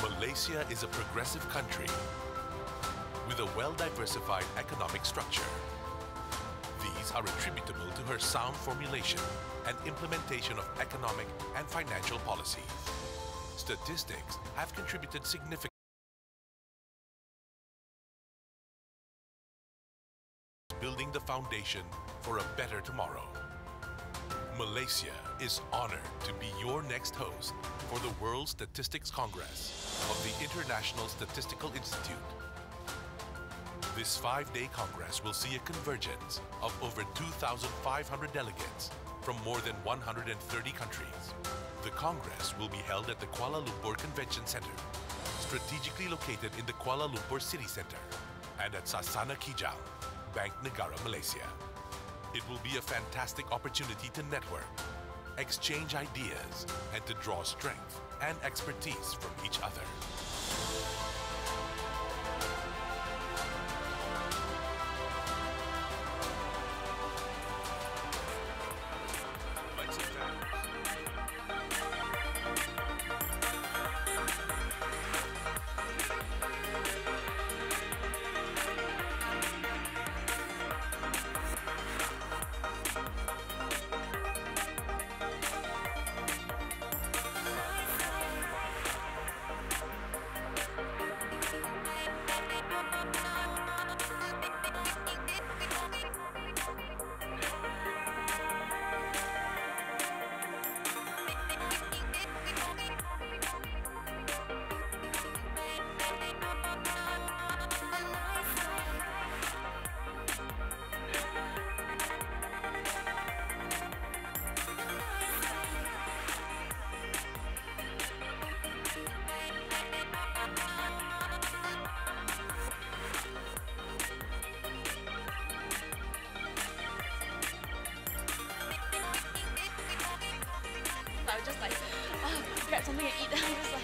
Malaysia is a progressive country with a well-diversified economic structure. These are attributable to her sound formulation and implementation of economic and financial policies. Statistics have contributed significantly to building the foundation for a better tomorrow. Malaysia is honored to be your next host for the World Statistics Congress of the International Statistical Institute. This 5-day Congress will see a convergence of over 2,500 delegates from more than 130 countries. The Congress will be held at the Kuala Lumpur Convention Center, strategically located in the Kuala Lumpur City Center, and at Sasana Kijang, Bank Negara Malaysia. It will be a fantastic opportunity to network, exchange ideas, and to draw strength and expertise from each other. I was just like, grab something and eat. I was just like,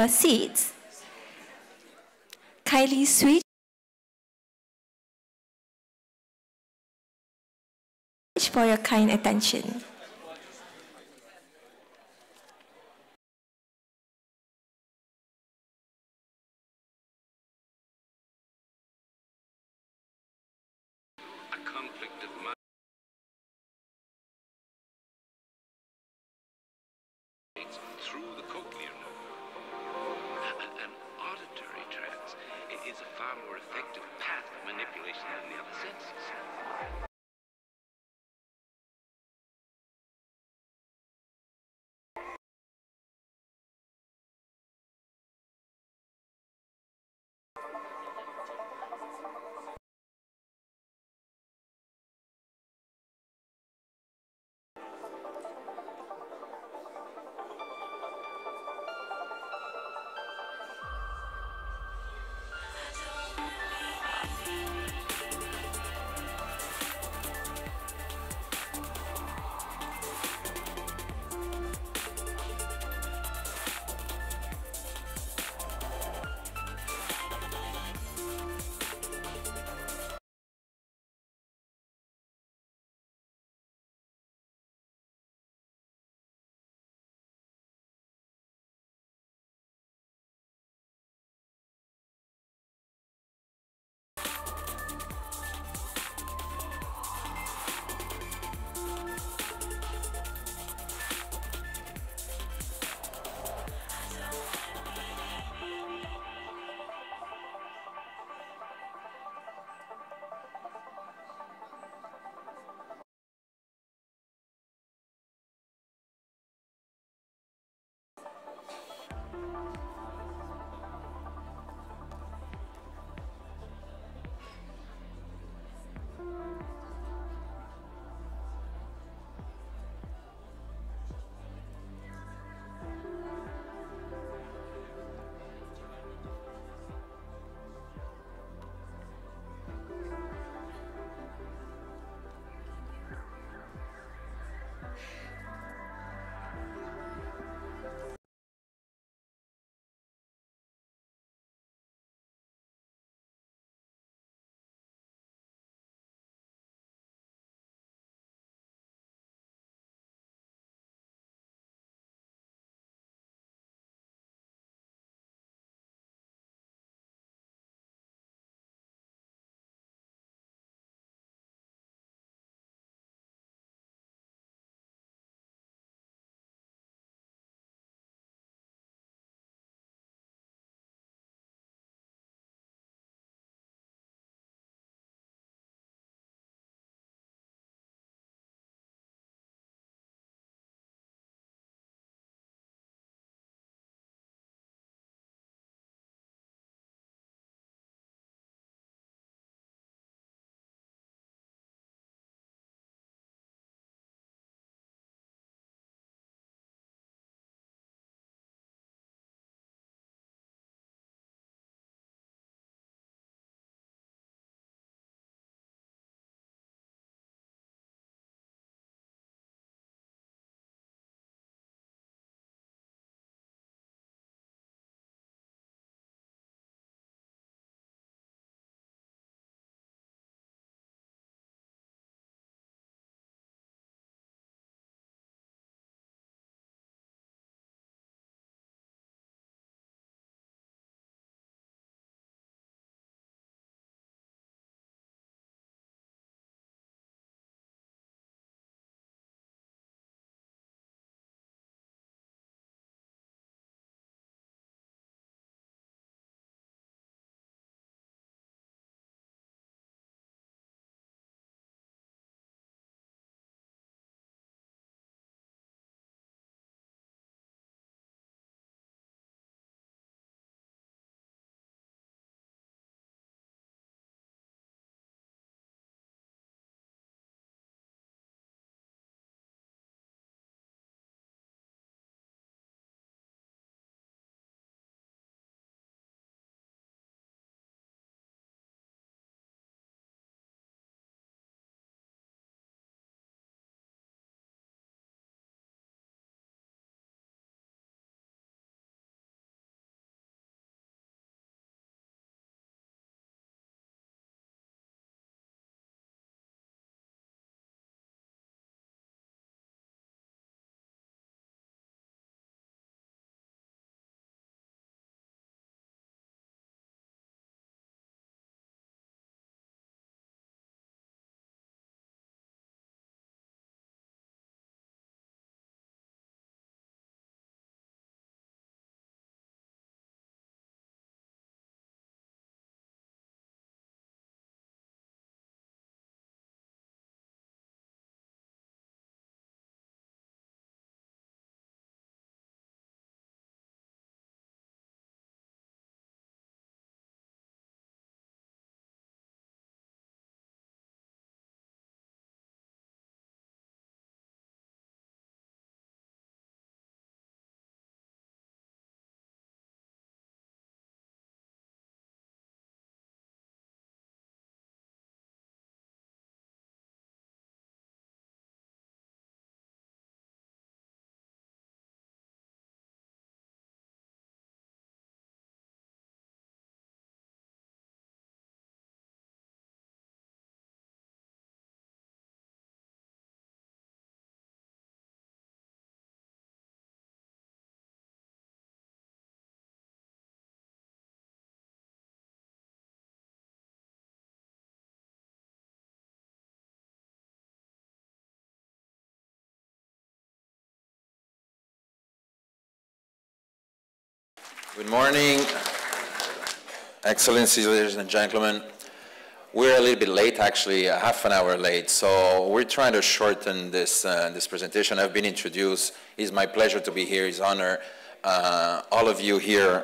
seats. Kindly switch for your kind attention. A conflict of minds through the cochlear nerve. An auditory trance is a far more effective path of manipulation than the other senses. Good morning, Excellencies, ladies and gentlemen. We're a little bit late, actually, half an hour late, so we're trying to shorten this, this presentation. I've been introduced. It's my pleasure to be here. It's an honor. All of you here,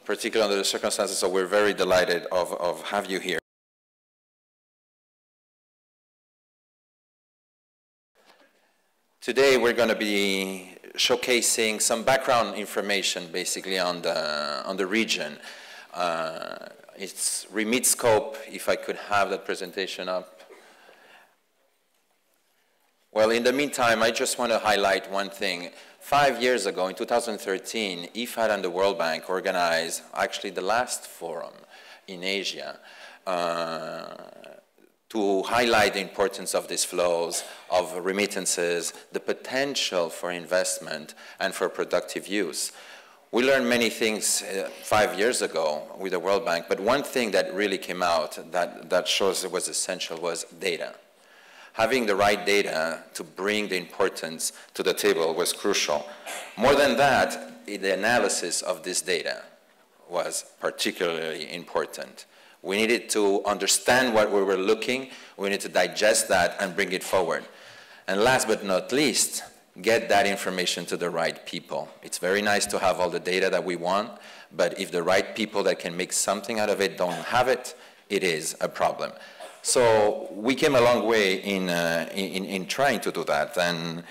particularly under the circumstances, so we're very delighted of have you here. Today we're going to be showcasing some background information basically on the region. It's remit scope, if I could have that presentation up. Well, in the meantime, I just want to highlight one thing. 5 years ago, in 2013, IFAD and the World Bank organized actually the last forum in Asia to highlight the importance of these flows, of remittances, the potential for investment and for productive use. We learned many things 5 years ago with the World Bank, but one thing that really came out that shows it was essential was data. Having the right data to bring the importance to the table was crucial. More than that, the analysis of this data was particularly important. We needed to understand what we were looking, we needed to digest that and bring it forward. And last but not least, get that information to the right people. It's very nice to have all the data that we want, but if the right people that can make something out of it don't have it, it is a problem. So we came a long way in trying to do that and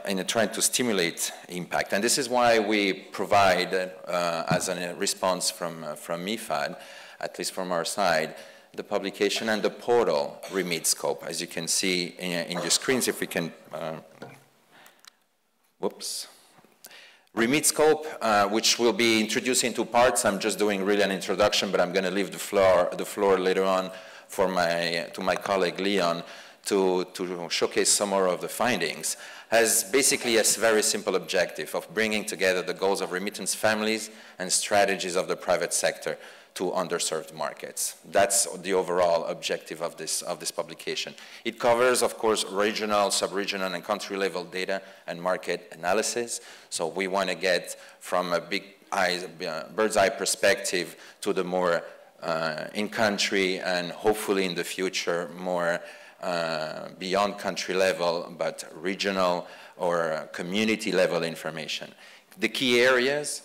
in trying to stimulate impact. And this is why we provide, as a response from IFAD, at least from our side, the publication and the portal remit scope, as you can see in your screens. If we can, whoops. Remit scope, which we'll be introducing two parts. I'm just doing really an introduction, but I'm going to leave the floor later on for to my colleague Leon to showcase some more of the findings, has basically a very simple objective of bringing together the goals of remittance families and strategies of the private sector to underserved markets. That's the overall objective of this publication. It covers, of course, regional, sub-regional, and country-level data and market analysis. So we want to get from a bird's eye perspective to the more in-country and hopefully in the future more beyond country level, but regional or community-level information. The key areas: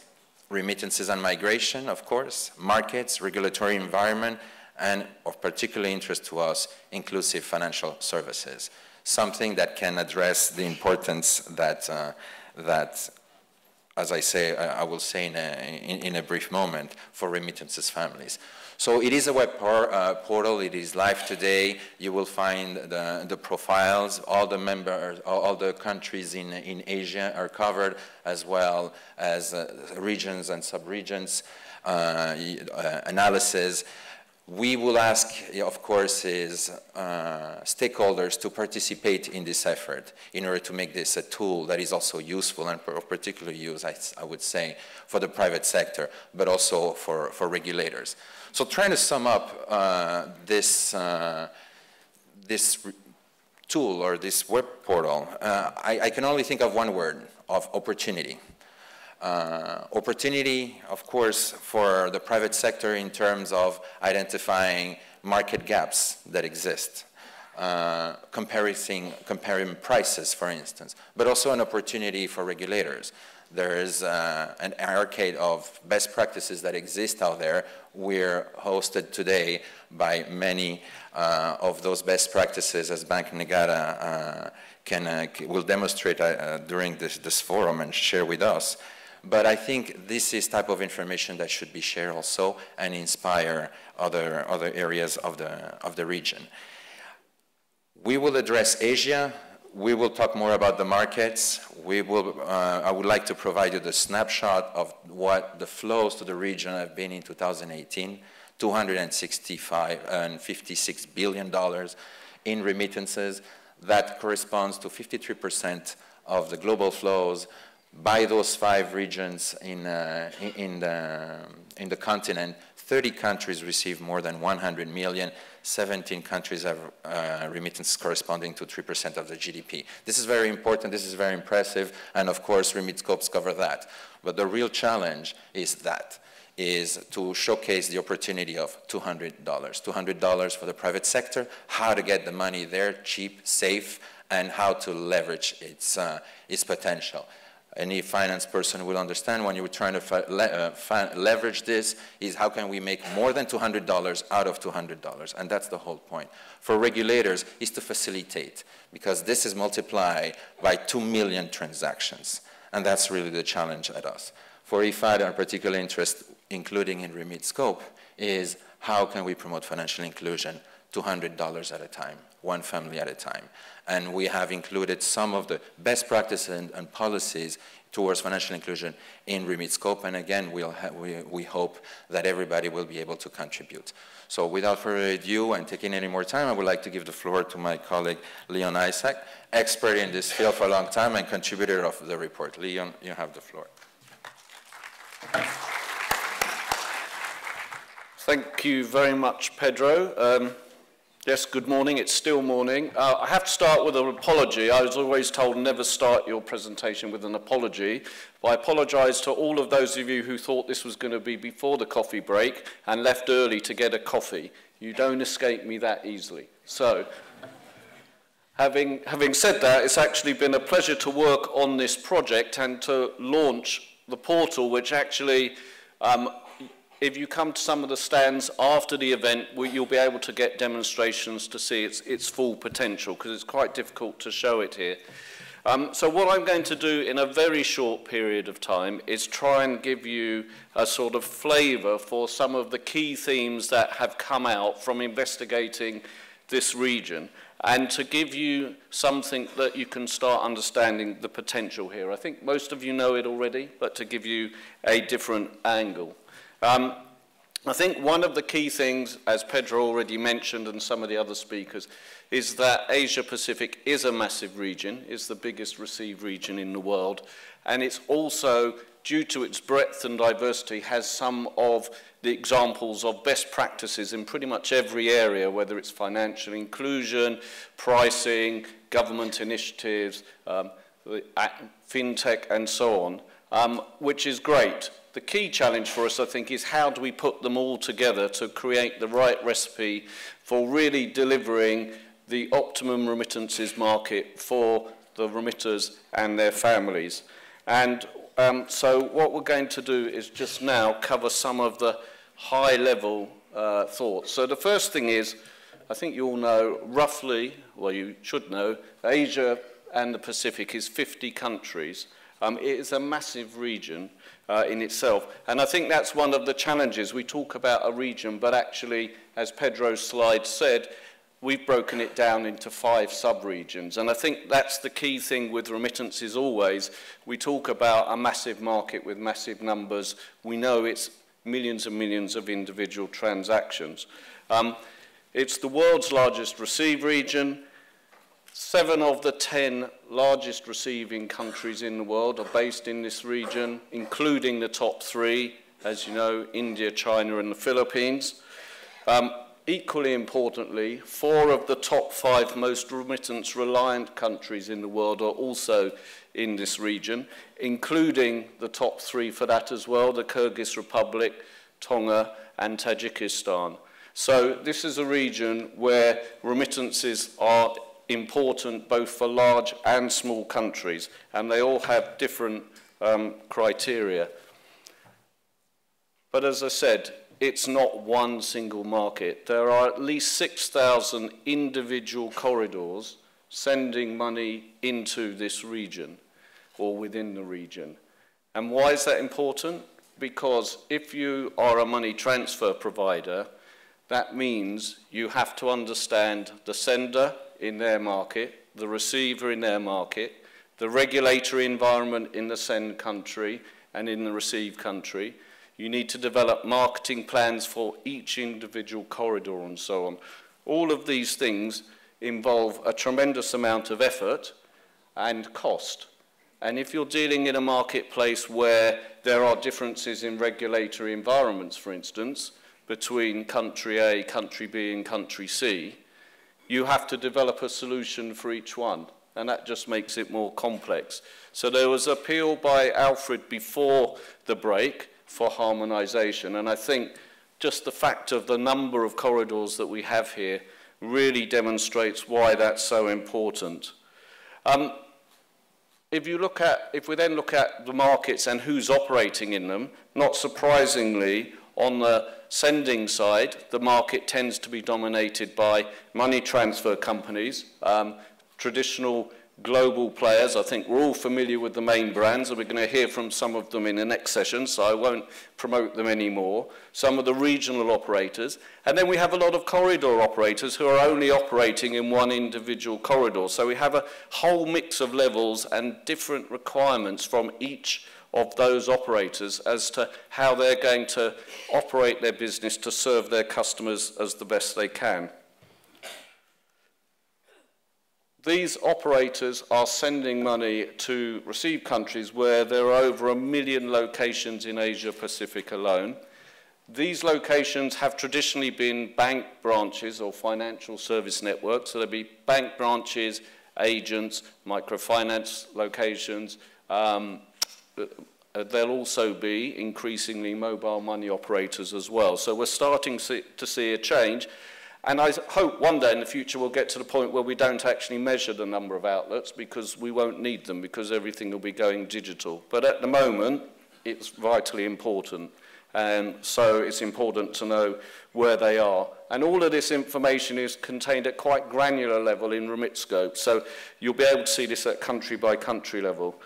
remittances and migration, of course, markets, regulatory environment, and of particular interest to us, inclusive financial services. Something that can address the importance that, as I say, I will say in a brief moment, for remittances families. So it is a web portal. It is live today. You will find the profiles. All the members, all the countries in Asia are covered, as well as regions and sub-regions analysis. We will ask, of course, stakeholders to participate in this effort in order to make this a tool that is also useful and of particular use, I would say, for the private sector, but also for regulators. So trying to sum up this tool or this web portal, I can only think of one word, of opportunity. Opportunity, of course, for the private sector in terms of identifying market gaps that exist, comparing prices, for instance, but also an opportunity for regulators. There is an arcade of best practices that exist out there. We're hosted today by many of those best practices, as Bank Negara will demonstrate during this forum and share with us. But I think this is type of information that should be shared also and inspire other areas of the region. We will address Asia. We will talk more about the markets. I would like to provide you the snapshot of what the flows to the region have been in 2018, $265.56 billion in remittances. That corresponds to 53% of the global flows, by those 5 regions in the continent, 30 countries receive more than 100 million. 17 countries have remittances corresponding to 3% of the GDP. This is very important, this is very impressive, and of course remit scopes cover that. But the real challenge is to showcase the opportunity of $200. $200 for the private sector, how to get the money there cheap, safe, and how to leverage its potential. Any finance person will understand when you're trying to leverage this is how can we make more than $200 out of $200, and that's the whole point. For regulators is to facilitate, because this is multiplied by 2 million transactions, and that's really the challenge at us. For IFAD, our particular interest, including in remit scope, is how can we promote financial inclusion $200 at a time, one family at a time. And we have included some of the best practices and policies towards financial inclusion in remit scope, and again, we hope that everybody will be able to contribute. So without further ado and taking any more time, I would like to give the floor to my colleague, Leon Isaac, expert in this field for a long time and contributor of the report. Leon, you have the floor. Thank you very much, Pedro. Yes, good morning. It's still morning. I have to start with an apology. I was always told never start your presentation with an apology. But I apologise to all of those of you who thought this was going to be before the coffee break and left early to get a coffee. You don't escape me that easily. So, having said that, it's actually been a pleasure to work on this project and to launch the portal, which actually if you come to some of the stands after the event, you'll be able to get demonstrations to see its full potential, because it's quite difficult to show it here. So what I'm going to do in a very short period of time is try and give you a sort of flavour for some of the key themes that have come out from investigating this region, and to give you something that you can start understanding the potential here. I think most of you know it already, but to give you a different angle. I think one of the key things, as Pedro already mentioned and some of the other speakers, is that Asia-Pacific is a massive region, is the biggest received region in the world, and it's also, due to its breadth and diversity, has some of the examples of best practices in pretty much every area, whether it's financial inclusion, pricing, government initiatives, fintech, and so on, which is great. The key challenge for us, I think, is how do we put them all together to create the right recipe for really delivering the optimum remittances market for the remitters and their families. And so what we're going to do is just now cover some of the high-level thoughts. So the first thing is, I think you all know roughly, well, you should know, Asia and the Pacific is 50 countries. It is a massive region in itself, and I think that's one of the challenges. We talk about a region, but actually, as Pedro's slide said, we've broken it down into 5 sub-regions, and I think that's the key thing with remittances always. We talk about a massive market with massive numbers. We know it's millions and millions of individual transactions. It's the world's largest receive region. 7 of the 10 largest receiving countries in the world are based in this region, including the top 3, as you know, India, China, and the Philippines. Equally importantly, 4 of the top 5 most remittance-reliant countries in the world are also in this region, including the top 3 for that as well, the Kyrgyz Republic, Tonga, and Tajikistan. So this is a region where remittances are important both for large and small countries, and they all have different criteria. But as I said, it's not one single market. There are at least 6,000 individual corridors sending money into this region or within the region. And why is that important? Because if you are a money transfer provider, that means you have to understand the sender in their market, the receiver in their market, the regulatory environment in the send country and in the receive country. You need to develop marketing plans for each individual corridor and so on. All of these things involve a tremendous amount of effort and cost. And if you're dealing in a marketplace where there are differences in regulatory environments, for instance, between country A, country B, and country C, you have to develop a solution for each one. And that just makes it more complex. So there was appeal by Alfred before the break for harmonization. And I think just the fact of the number of corridors that we have here really demonstrates why that's so important. If we then look at the markets and who's operating in them, not surprisingly, on the sending side, the market tends to be dominated by money transfer companies, traditional global players. I think we're all familiar with the main brands, and we're going to hear from some of them in the next session, so I won't promote them anymore. Some of the regional operators. And then we have a lot of corridor operators who are only operating in one individual corridor. So we have a whole mix of levels and different requirements from each of those operators as to how they're going to operate their business to serve their customers as the best they can. These operators are sending money to receive countries where there are over 1 million locations in Asia Pacific alone. These locations have traditionally been bank branches or financial service networks. So there'll be bank branches, agents, microfinance locations. There'll also be increasingly mobile money operators as well. So we're starting to see a change. And I hope one day in the future we'll get to the point where we don't actually measure the number of outlets because we won't need them because everything will be going digital. But at the moment, it's vitally important. And so it's important to know where they are. And all of this information is contained at quite granular level in RemitScope. So you'll be able to see this at country by country level.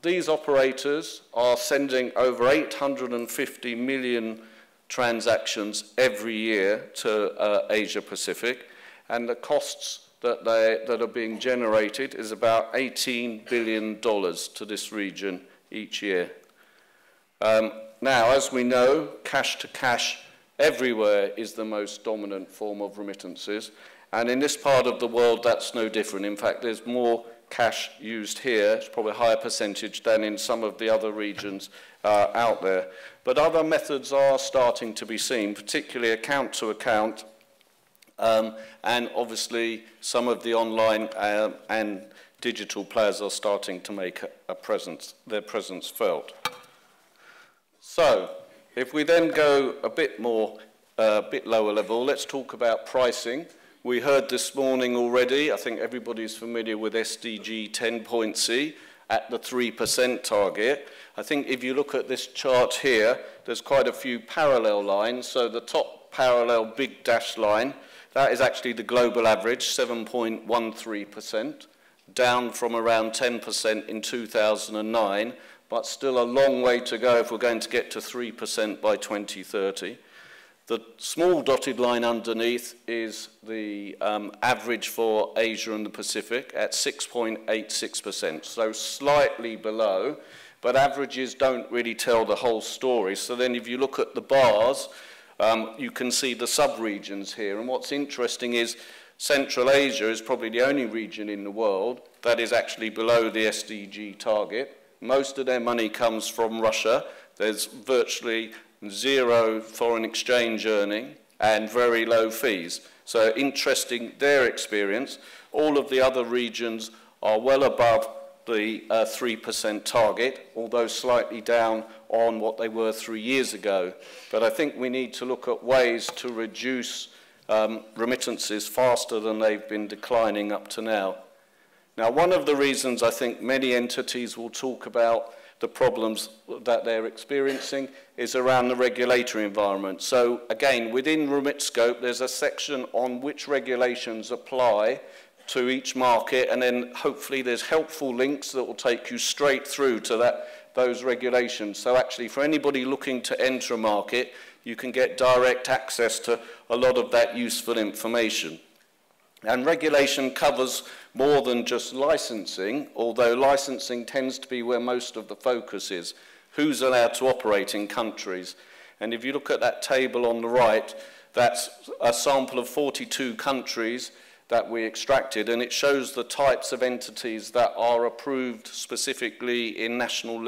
These operators are sending over 850 million transactions every year to Asia Pacific, and the costs that are being generated is about $18 billion to this region each year. Now, as we know, cash to cash everywhere is the most dominant form of remittances, and in this part of the world that's no different. In fact, there's more cash used here, it's probably a higher percentage than in some of the other regions out there. But other methods are starting to be seen, particularly account to account, and obviously some of the online and digital players are starting to make their presence felt. So, if we then go a bit lower level, let's talk about pricing. We heard this morning already, I think everybody's familiar with SDG 10.C at the 3% target. I think if you look at this chart here, there's quite a few parallel lines. So the top parallel big dashed line, that is actually the global average, 7.13%, down from around 10% in 2009, but still a long way to go if we're going to get to 3% by 2030. The small dotted line underneath is the average for Asia and the Pacific at 6.86%, so slightly below, but averages don't really tell the whole story. So then if you look at the bars, you can see the sub-regions here, and what's interesting is Central Asia is probably the only region in the world that is actually below the SDG target. Most of their money comes from Russia. There's virtually zero foreign exchange earning and very low fees. So interesting their experience. All of the other regions are well above the 3% target, although slightly down on what they were 3 years ago. But I think we need to look at ways to reduce remittances faster than they've been declining up to now. Now, one of the reasons I think many entities will talk about the problems that they're experiencing is around the regulatory environment. So again, within RemitScope, there's a section on which regulations apply to each market, and then hopefully there's helpful links that will take you straight through to those regulations. So actually, for anybody looking to enter a market, you can get direct access to a lot of that useful information. And regulation covers more than just licensing, although licensing tends to be where most of the focus is. Who's allowed to operate in countries? And if you look at that table on the right, that's a sample of 42 countries that we extracted, and it shows the types of entities that are approved specifically in national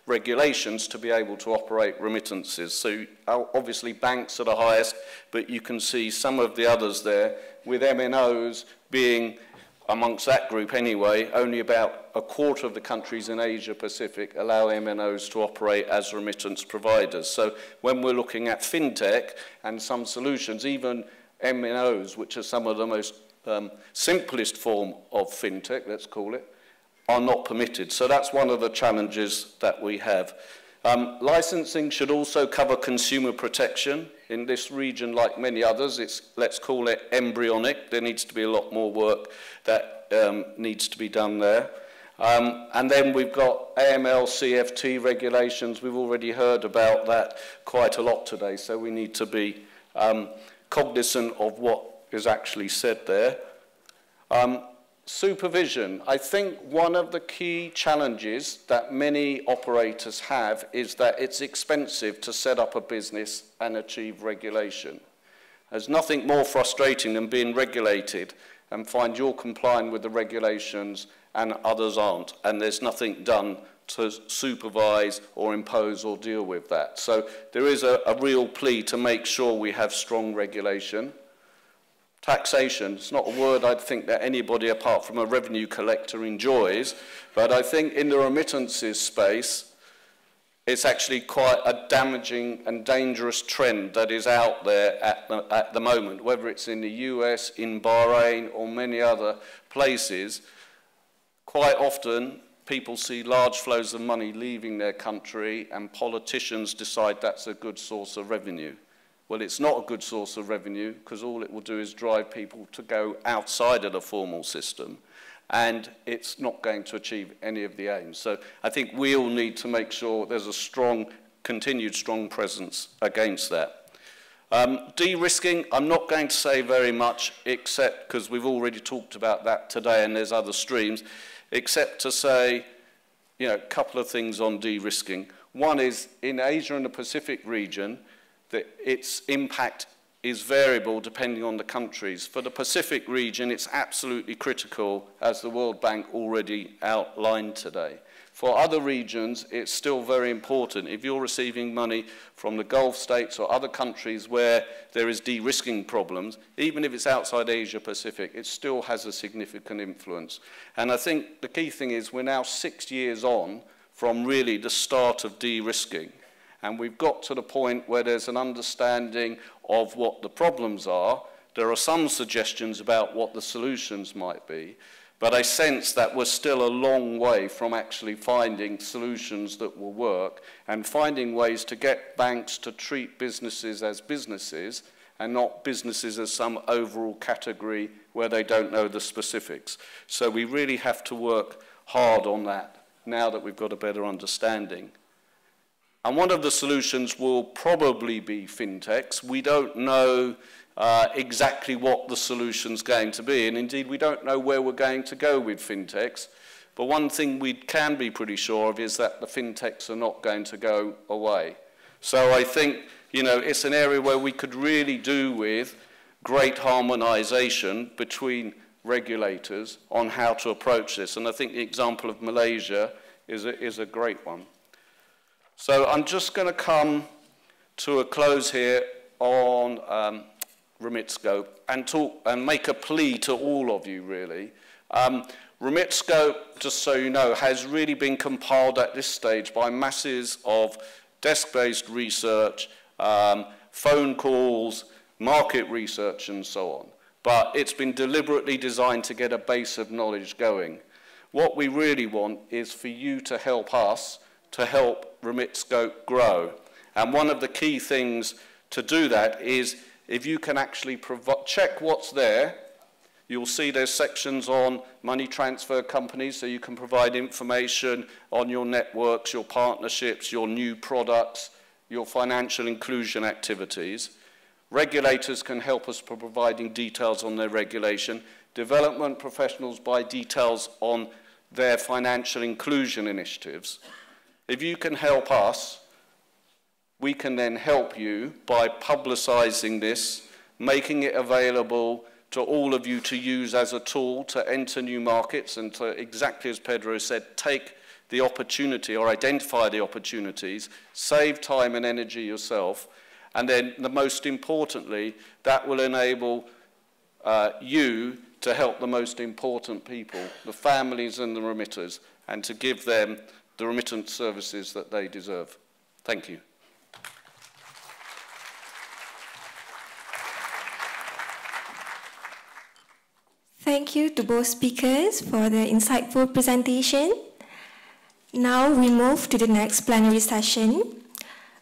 regulations to be able to operate remittances. So obviously banks are the highest, but you can see some of the others there, with MNOs being, amongst that group anyway, only about a quarter of the countries in Asia Pacific allow MNOs to operate as remittance providers. So when we're looking at fintech and some solutions, even MNOs, which are some of the most simplest form of fintech, let's call it, are not permitted. So that's one of the challenges that we have. Licensing should also cover consumer protection. In this region, like many others, it's, let's call it embryonic. There needs to be a lot more work that needs to be done there. And then we've got AML, CFT regulations. We've already heard about that quite a lot today, so we need to be cognizant of what is actually said there. Supervision. I think one of the key challenges that many operators have is that it's expensive to set up a business and achieve regulation. There's nothing more frustrating than being regulated and find you're complying with the regulations and others aren't, and there's nothing done to supervise or impose or deal with that. So there is a real plea to make sure we have strong regulation. Taxation, it's not a word I think that anybody apart from a revenue collector enjoys, but I think in the remittances space, it's actually quite a damaging and dangerous trend that is out there at the moment, whether it's in the US, in Bahrain, or many other places. Quite often, people see large flows of money leaving their country and politicians decide that's a good source of revenue. Well, it's not a good source of revenue because all it will do is drive people to go outside of the formal system, and it's not going to achieve any of the aims. So I think we all need to make sure there's a strong, continued strong presence against that. De-risking, I'm not going to say very much, except because we've already talked about that today and there's other streams, except to say, you know, a couple of things on de-risking. One is, in Asia and the Pacific region, that its impact is variable depending on the countries. For the Pacific region, it's absolutely critical, as the World Bank already outlined today. For other regions, it's still very important. If you're receiving money from the Gulf states or other countries where there is de-risking problems, even if it's outside Asia Pacific, it still has a significant influence. And I think the key thing is we're now 6 years on from really the start of de-risking. And we've got to the point where there's an understanding of what the problems are. There are some suggestions about what the solutions might be, but I sense that we're still a long way from actually finding solutions that will work and finding ways to get banks to treat businesses as businesses and not businesses as some overall category where they don't know the specifics. So we really have to work hard on that now that we've got a better understanding. And one of the solutions will probably be fintechs. We don't know exactly what the solution's going to be, and indeed we don't know where we're going to go with fintechs. But one thing we can be pretty sure of is that the fintechs are not going to go away. So I think, you know, it's an area where we could really do with great harmonization between regulators on how to approach this. And I think the example of Malaysia is a great one. So I'm just going to come to a close here on RemitScope and make a plea to all of you, really. RemitScope, just so you know, has really been compiled at this stage by masses of desk-based research, phone calls, market research, and so on. But it's been deliberately designed to get a base of knowledge going. What we really want is for you to help us to help RemitScope grow. And one of the key things to do that is if you can actually check what's there. You'll see there's sections on money transfer companies, so you can provide information on your networks, your partnerships, your new products, your financial inclusion activities. Regulators can help us by providing details on their regulation. Development professionals by details on their financial inclusion initiatives. If you can help us, we can then help you by publicizing this, making it available to all of you to use as a tool to enter new markets and to, exactly as Pedro said, take the opportunity or identify the opportunities, save time and energy yourself, and then the most importantly, that will enable you to help the most important people, the families and the remitters, and to give them the remittance services that they deserve. Thank you. Thank you to both speakers for the insightful presentation. Now we move to the next plenary session.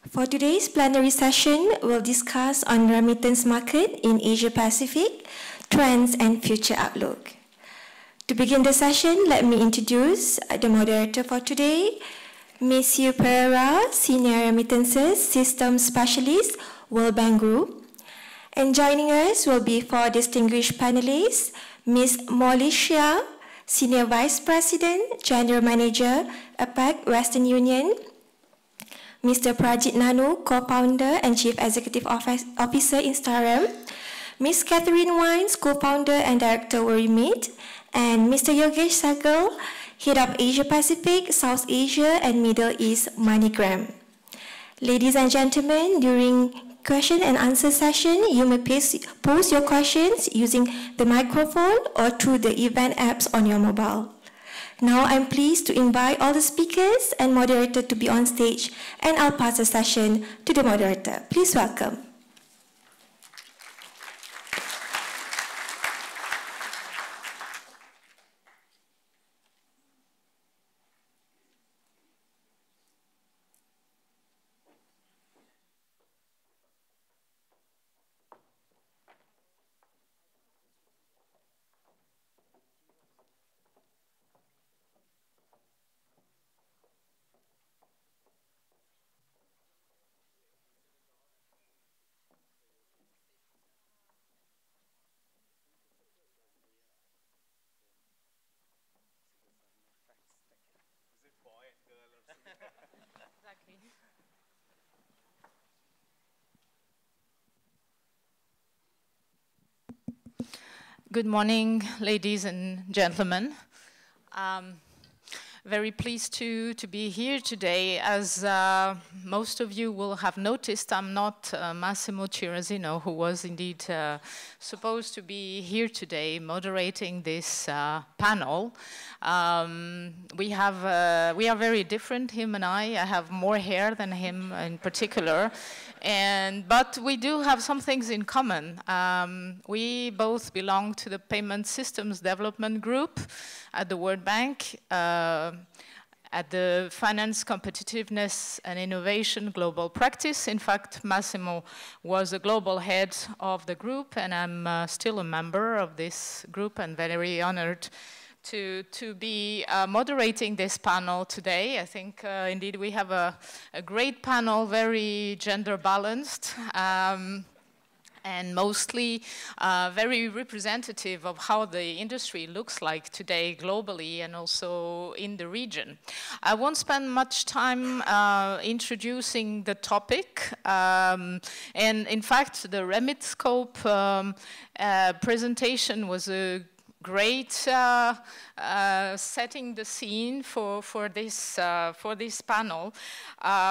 For today's plenary session, we'll discuss on remittance market in Asia Pacific, trends and future outlook. To begin the session, let me introduce the moderator for today, Monsieur Pereira, Senior Remittances System Specialist, World Bank Group. And joining us will be four distinguished panelists, Ms. Molly Shah, Senior Vice President, General Manager, APAC Western Union, Mr. Prajit Nanu, Co-Founder and Chief Executive Officer in Starem, Ms. Catherine Wines, Co-Founder and Director Remit, and Mr. Yogesh Sagal, Head of Asia Pacific, South Asia and Middle East MoneyGram. Ladies and gentlemen, during question and answer session, you may pose your questions using the microphone or through the event apps on your mobile. Now I'm pleased to invite all the speakers and moderator to be on stage, and I'll pass the session to the moderator. Please welcome. Good morning, ladies and gentlemen. Very pleased to be here today. As most of you will have noticed, I'm not Massimo Cirazino, who was indeed supposed to be here today moderating this panel. We are very different, him and I. I have more hair than him in particular. But we do have some things in common. We both belong to the Payment Systems Development Group at the World Bank, at the Finance Competitiveness and Innovation Global Practice. In fact, Massimo was a global head of the group, and I'm still a member of this group and very honored to be moderating this panel today. I think indeed we have a great panel, very gender balanced, and mostly very representative of how the industry looks like today globally and also in the region. I won't spend much time introducing the topic, and in fact the Remit Scope presentation was a great setting the scene for this panel,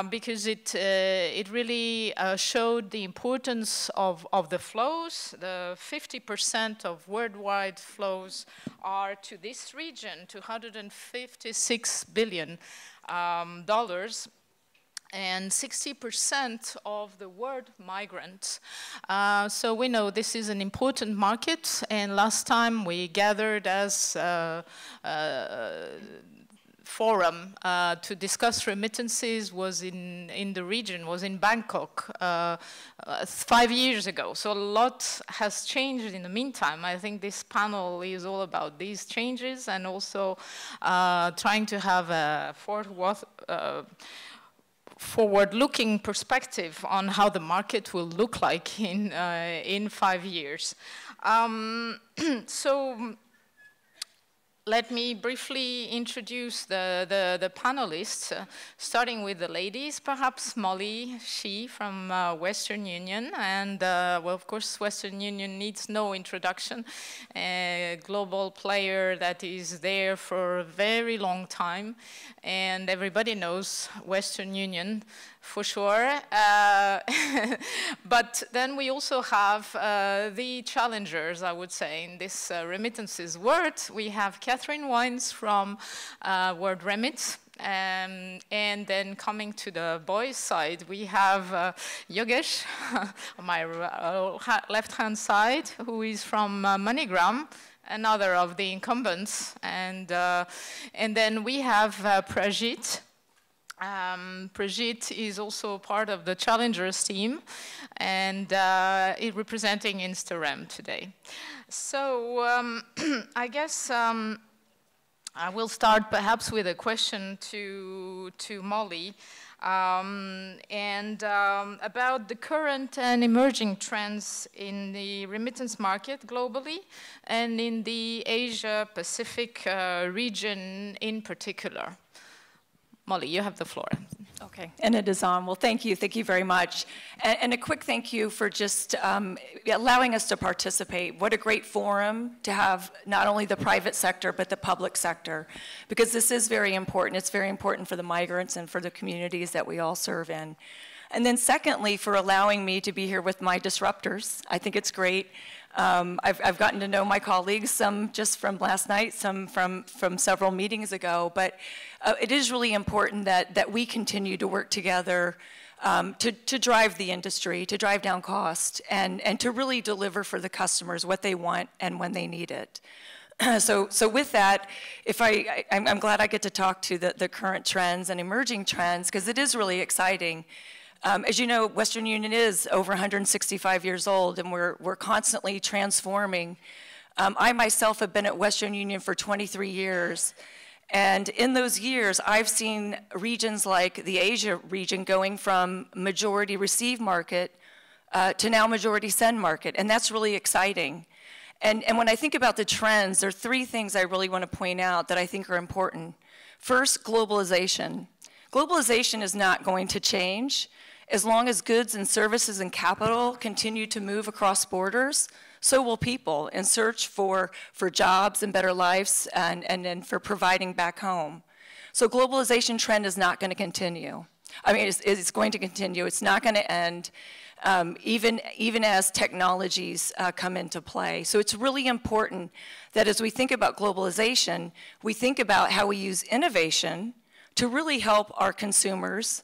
because it really showed the importance of the flows. The 50% of worldwide flows are to this region, $256 billion. And 60% of the world migrants. So we know this is an important market, and last time we gathered as a forum to discuss remittances was in the region, was in Bangkok 5 years ago. So a lot has changed in the meantime. I think this panel is all about these changes and also trying to have a forward-looking perspective on how the market will look like in 5 years. So let me briefly introduce the panelists, starting with the ladies, perhaps Molly Shi from Western Union. And well, of course, Western Union needs no introduction. A global player that is there for a very long time. And everybody knows Western Union for sure. But then we also have the challengers, I would say, in this remittances world. We have Catherine Wines from World Remit. And then coming to the boys' side, we have Yogesh on my left-hand side, who is from MoneyGram, another of the incumbents. And then we have Prajit. Prajit is also part of the challengers team and representing Instarem today. So I guess I will start perhaps with a question to Molly about the current and emerging trends in the remittance market globally and in the Asia-Pacific region in particular. Molly, you have the floor. Okay, and it is on. Well, thank you very much. And a quick thank you for just allowing us to participate. What a great forum to have not only the private sector, but the public sector, because this is very important. It's very important for the migrants and for the communities that we all serve in. And then secondly, for allowing me to be here with my disruptors. I think it's great. I've gotten to know my colleagues, some just from last night, some from several meetings ago, but it is really important that we continue to work together to drive the industry, to drive down cost, and to really deliver for the customers what they want and when they need it. So with that, I'm glad I get to talk to the current trends and emerging trends, because it is really exciting. As you know, Western Union is over 165 years old, and we're constantly transforming. I myself have been at Western Union for 23 years, and in those years, I've seen regions like the Asia region going from majority receive market to now majority send market, and that's really exciting. And when I think about the trends, there are three things I really want to point out that I think are important. First, globalization. Globalization is not going to change. As long as goods and services and capital continue to move across borders, so will people in search for jobs and better lives and for providing back home. So globalization trend is not going to continue. I mean, it's going to continue. It's not going to end, even as technologies come into play. So it's really important that as we think about globalization, we think about how we use innovation to really help our consumers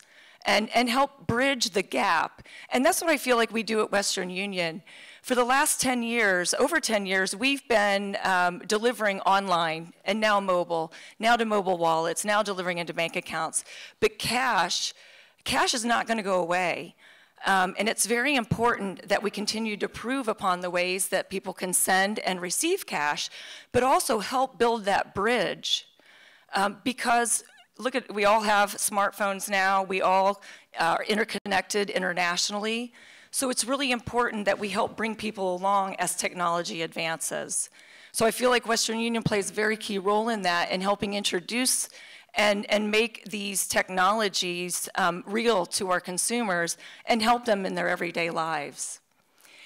and help bridge the gap. And that's what I feel like we do at Western Union. For the last 10 years, over 10 years, we've been delivering online and now mobile, now to mobile wallets, now delivering into bank accounts. But cash is not going to go away. And it's very important that we continue to prove upon the ways that people can send and receive cash, but also help build that bridge. Because look at, we all have smartphones now. We all are interconnected internationally. So it's really important that we help bring people along as technology advances. So I feel like Western Union plays a very key role in that, in helping introduce and make these technologies real to our consumers and help them in their everyday lives.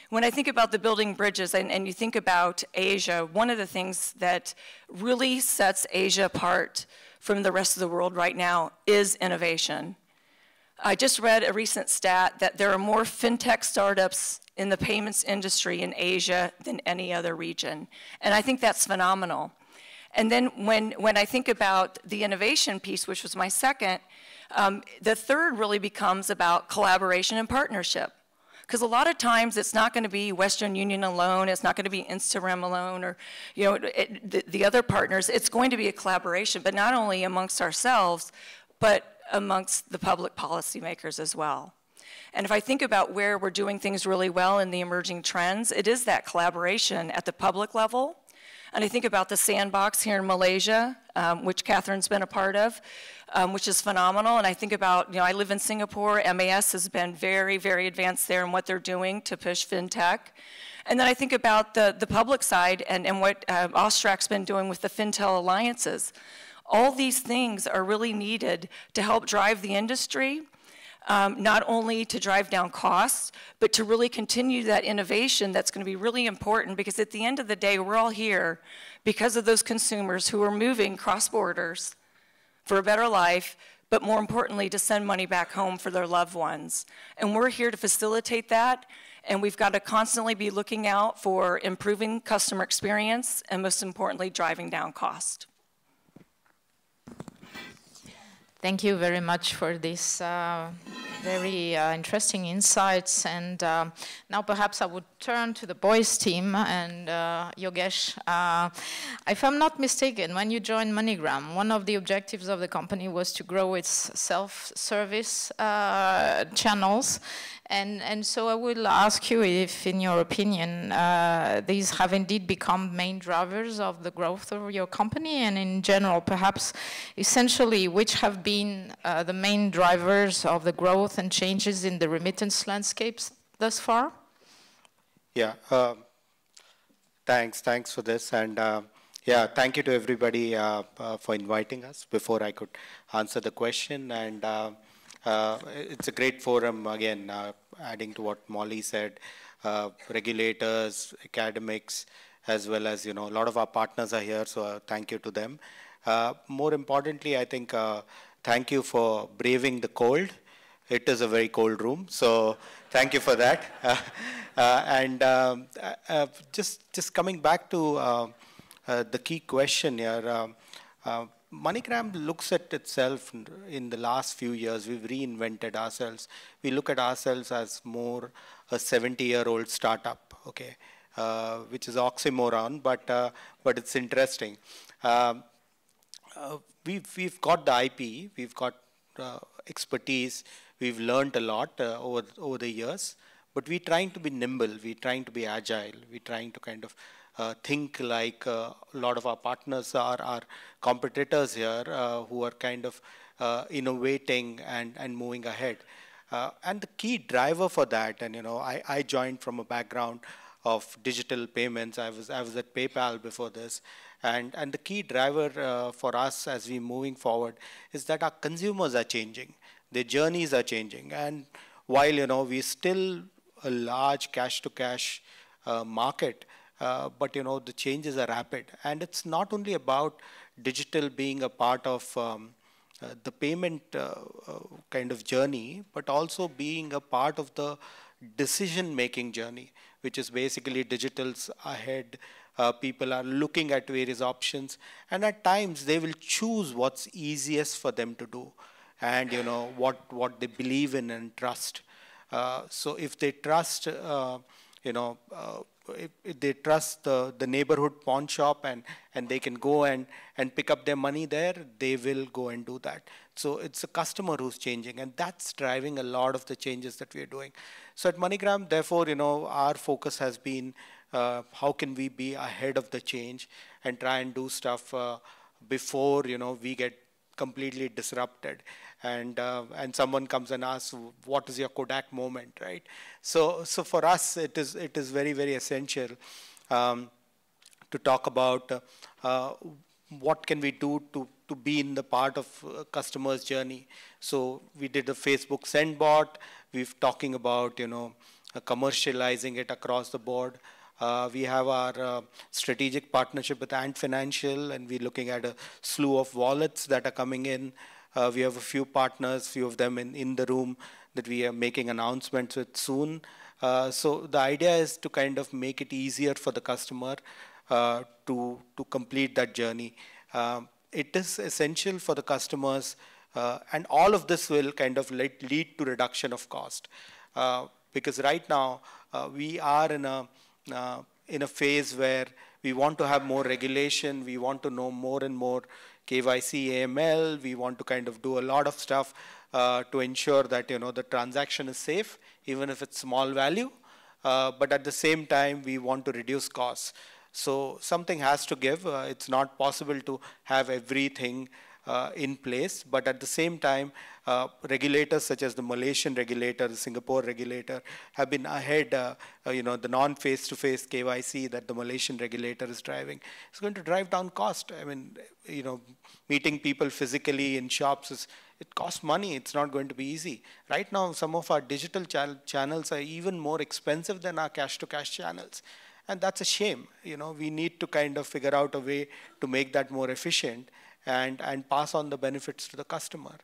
When I think about the building bridges and you think about Asia, one of the things that really sets Asia apart from the rest of the world right now is innovation. I just read a recent stat that there are more fintech startups in the payments industry in Asia than any other region. And I think that's phenomenal. And then when I think about the innovation piece, which was my second, the third really becomes about collaboration and partnership. Because a lot of times it's not going to be Western Union alone, it's not going to be Instarem alone, or the other partners. It's going to be a collaboration, but not only amongst ourselves, but amongst the public policymakers as well. And if I think about where we're doing things really well in the emerging trends, it is that collaboration at the public level, And I think about the sandbox here in Malaysia, which Catherine's been a part of, which is phenomenal. And I think about, I live in Singapore. MAS has been very, very advanced there in what they're doing to push fintech. And then I think about the public side and what Austrac's been doing with the FinTel alliances. All these things are really needed to help drive the industry, not only to drive down costs, but to really continue that innovation that's going to be really important, because at the end of the day, we're all here because of those consumers who are moving cross borders for a better life, but more importantly, to send money back home for their loved ones. And we're here to facilitate that. And we've got to constantly be looking out for improving customer experience and, most importantly, driving down cost. Thank you very much for this very interesting insights. And now perhaps I would turn to the boys team and Yogesh. If I'm not mistaken, when you joined MoneyGram, one of the objectives of the company was to grow its self-service channels. And so I will ask you if, in your opinion, these have indeed become main drivers of the growth of your company, and in general, perhaps essentially, which have been the main drivers of the growth and changes in the remittance landscapes thus far? Yeah, thanks for this. And yeah, thank you to everybody for inviting us before I could answer the question. And it's a great forum, again, adding to what Molly said, regulators, academics, as well as, a lot of our partners are here, so thank you to them. More importantly, I think, thank you for braving the cold. It is a very cold room, so thank you for that. Just coming back to the key question here, MoneyGram looks at itself in the last few years. We've reinvented ourselves. We look at ourselves as more a 70-year-old startup, okay, which is oxymoron, but it's interesting. We've got the IP, we've got expertise, we've learned a lot over the years, but we're trying to be nimble, we're trying to be agile, we're trying to kind of think like a lot of our partners are our competitors here who are kind of innovating and moving ahead. And the key driver for that, and I joined from a background of digital payments. I was at PayPal before this. And the key driver for us as we're moving forward is that our consumers are changing. Their journeys are changing. And while, we're still a large cash-to-cash market, but the changes are rapid, and it's not only about digital being a part of the payment kind of journey, but also being a part of the decision-making journey, which is basically digital's ahead. People are looking at various options, and at times they will choose what's easiest for them to do, and what they believe in and trust. So if they trust, if they trust the neighborhood pawn shop and they can go and pick up their money there, they will go and do that. So it's a customer who's changing, and that's driving a lot of the changes that we are doing. So at MoneyGram, therefore, our focus has been how can we be ahead of the change and try and do stuff before, we get completely disrupted. And someone comes and asks, what is your Kodak moment, right? So for us, it is very, very essential to talk about what can we do to be in the part of customer's journey. So we did a Facebook send bot. We've talking about, commercializing it across the board. We have our strategic partnership with Ant Financial, and we're looking at a slew of wallets that are coming in. We have a few partners, few of them in the room that we are making announcements with soon. So the idea is to kind of make it easier for the customer to complete that journey. It is essential for the customers, and all of this will kind of lead to reduction of cost. Because right now, we are in a phase where we want to have more regulation, we want to know more and more KYC, AML, we want to kind of do a lot of stuff to ensure that the transaction is safe, even if it's small value. But at the same time, we want to reduce costs. So something has to give. It's not possible to have everything in place, but at the same time, regulators such as the Malaysian regulator, the Singapore regulator have been ahead. The non-face-to-face KYC that the Malaysian regulator is driving is going to drive down cost. I mean, meeting people physically in shops it costs money. It's not going to be easy. Right now, some of our digital channels are even more expensive than our cash-to-cash channels. And that's a shame. We need to kind of figure out a way to make that more efficient and pass on the benefits to the customer.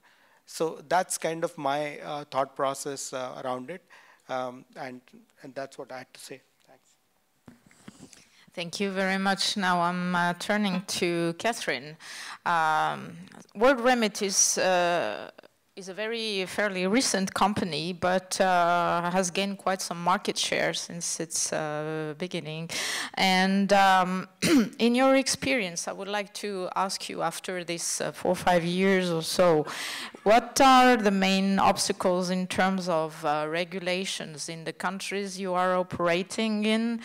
So that's kind of my thought process around it. And that's what I had to say. Thanks. Thank you very much. Now I'm turning to Catherine. World Remit is a fairly recent company, but has gained quite some market share since its beginning. And in your experience, I would like to ask you, after this 4 or 5 years or so, what are the main obstacles in terms of regulations in the countries you are operating in,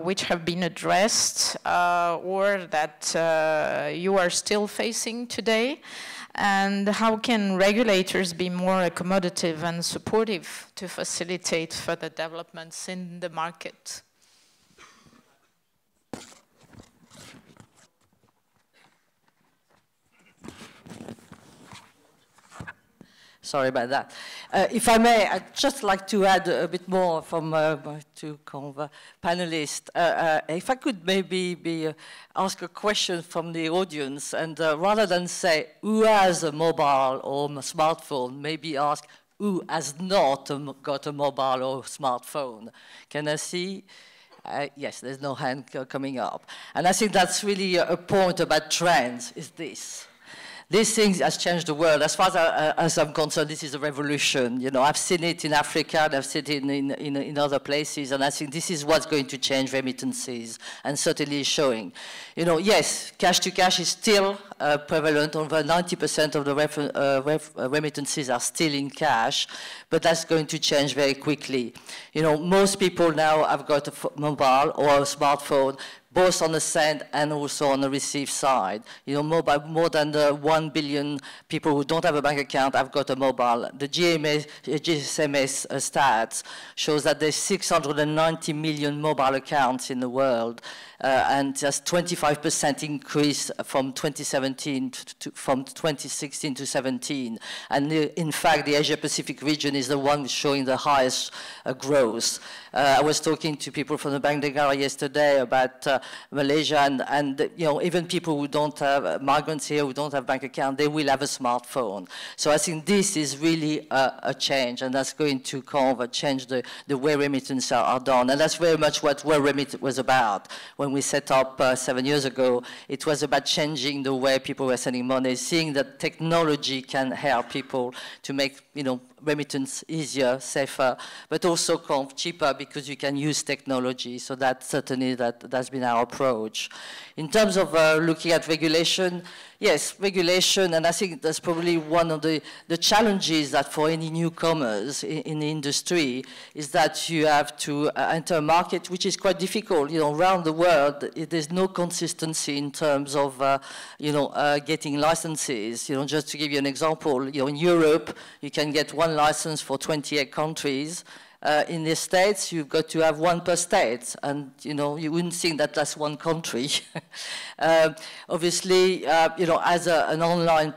which have been addressed or that you are still facing today? And how can regulators be more accommodative and supportive to facilitate further developments in the market? Sorry about that. If I may, I'd just like to add a bit more from my two panelists. If I could maybe ask a question from the audience, and rather than say who has a mobile or a smartphone, maybe ask who has not got a mobile or smartphone. Can I see? Yes, there's no hand coming up. And I think that's really a point about trends, is this. This thing has changed the world. As far as I'm concerned, this is a revolution. I've seen it in Africa, and I've seen it in other places, and I think this is what's going to change remittances, and certainly is showing. Yes, cash-to-cash is still prevalent. Over 90% of the remittances are still in cash, but that's going to change very quickly. Most people now have got a mobile or a smartphone, both on the send and also on the receive side. More than 1 billion people who don't have a bank account have got a mobile. The GSMS stats shows that there's 690 million mobile accounts in the world, and just 25% increase from 2016 to 17. And in fact, the Asia-Pacific region is the one showing the highest growth. I was talking to people from the Bank Negara yesterday about Malaysia, and even people who don't have migrants here who don't have bank account, they will have a smartphone. So I think this is really a change, and that's going to kind of change the way remittances are done. And that's very much what World Remit was about. When we set up 7 years ago, it was about changing the way people were sending money, seeing that technology can help people to make remittance easier, safer, but also kind of cheaper because you can use technology. So that's certainly that's been our approach. In terms of looking at regulation, yes, regulation, and I think that's probably one of the challenges that for any newcomers in the industry is that you have to enter a market which is quite difficult. Around the world, there's no consistency in terms of, getting licenses. Just to give you an example, in Europe, you can get one license for 28 countries. In the States, you've got to have one per state, and you wouldn't think that that's one country. Obviously, as an online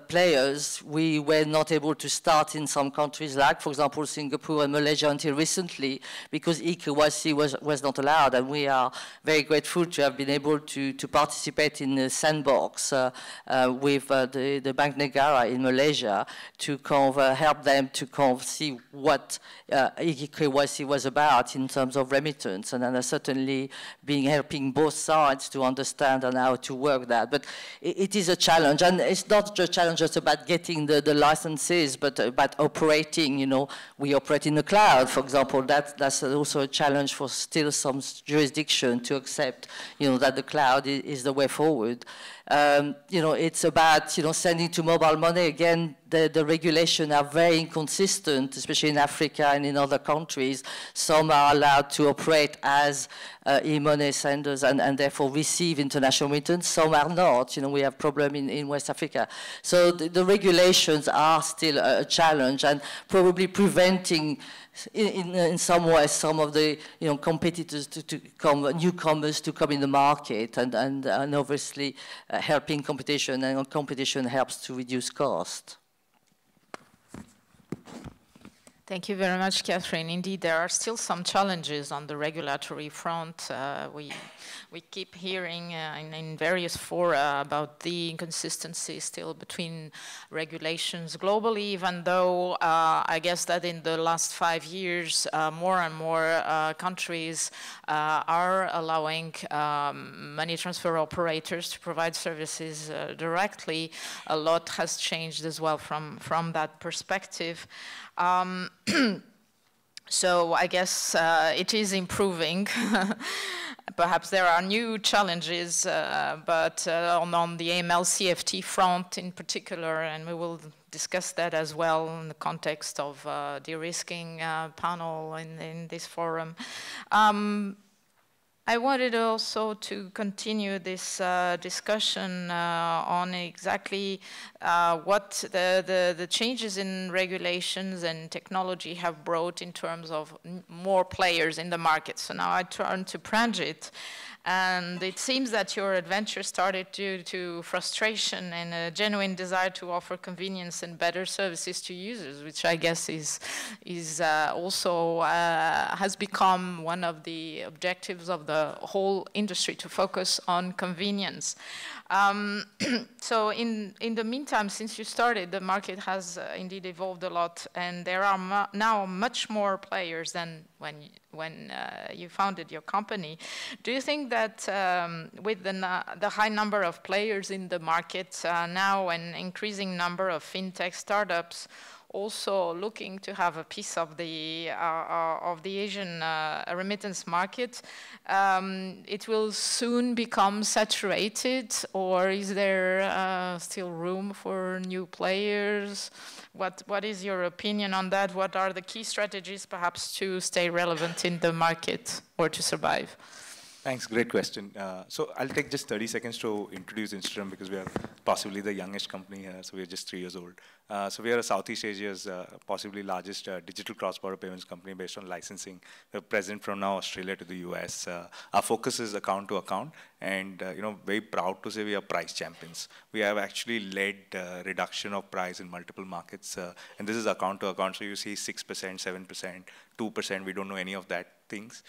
players, we were not able to start in some countries, like, for example, Singapore and Malaysia until recently, because eKYC was not allowed, and we are very grateful to have been able to participate in the sandbox with the Bank Negara in Malaysia to kind of help them to kind of see what eKYC was about in terms of remittance, and then certainly helping both sides to understand and how to work that. But it is a challenge, and it's not just a challenge just about getting the licenses, but about operating. We operate in the cloud, for example. That's also a challenge for still some jurisdiction to accept, that the cloud is the way forward. It's about, sending to mobile money. Again, the regulations are very inconsistent, especially in Africa and in other countries. Some are allowed to operate as e-money senders and therefore receive international remittance. Some are not. You know, we have problem in West Africa. So the regulations are still a challenge and probably preventing in some ways some of the competitors to come, newcomers to come in the market, and obviously helping competition, and competition helps to reduce cost. Thank you very much, Catherine. Indeed, there are still some challenges on the regulatory front. We keep hearing in various fora about the inconsistency still between regulations globally, even though I guess that in the last 5 years, more and more countries are allowing money transfer operators to provide services directly. A lot has changed as well from that perspective. So I guess it is improving. Perhaps there are new challenges, but on the AML-CFT front in particular, and we will discuss that as well in the context of de-risking panel in this forum. I wanted also to continue this discussion on exactly what the changes in regulations and technology have brought in terms of more players in the market. So now I turn to Pranjit. And it seems that your adventure started due to frustration and a genuine desire to offer convenience and better services to users, which I guess is also has become one of the objectives of the whole industry, to focus on convenience. So in the meantime, since you started, the market has indeed evolved a lot, and there are now much more players than when you founded your company. Do you think that with the high number of players in the market now, and increasing number of fintech startups also looking to have a piece of the Asian remittance market, it will soon become saturated, or is there still room for new players? What is your opinion on that? What are the key strategies perhaps to stay relevant in the market or to survive? Thanks, great question. So I'll take just 30 seconds to introduce Instagram, because we are possibly the youngest company here, so we're just 3 years old. So we are Southeast Asia's possibly largest digital cross-border payments company based on licensing. We're present from now Australia to the US. Our focus is account to account, and very proud to say we are price champions. We have actually led reduction of price in multiple markets, and this is account to account. So you see 6%, 7%, 2%. We don't know any of that things.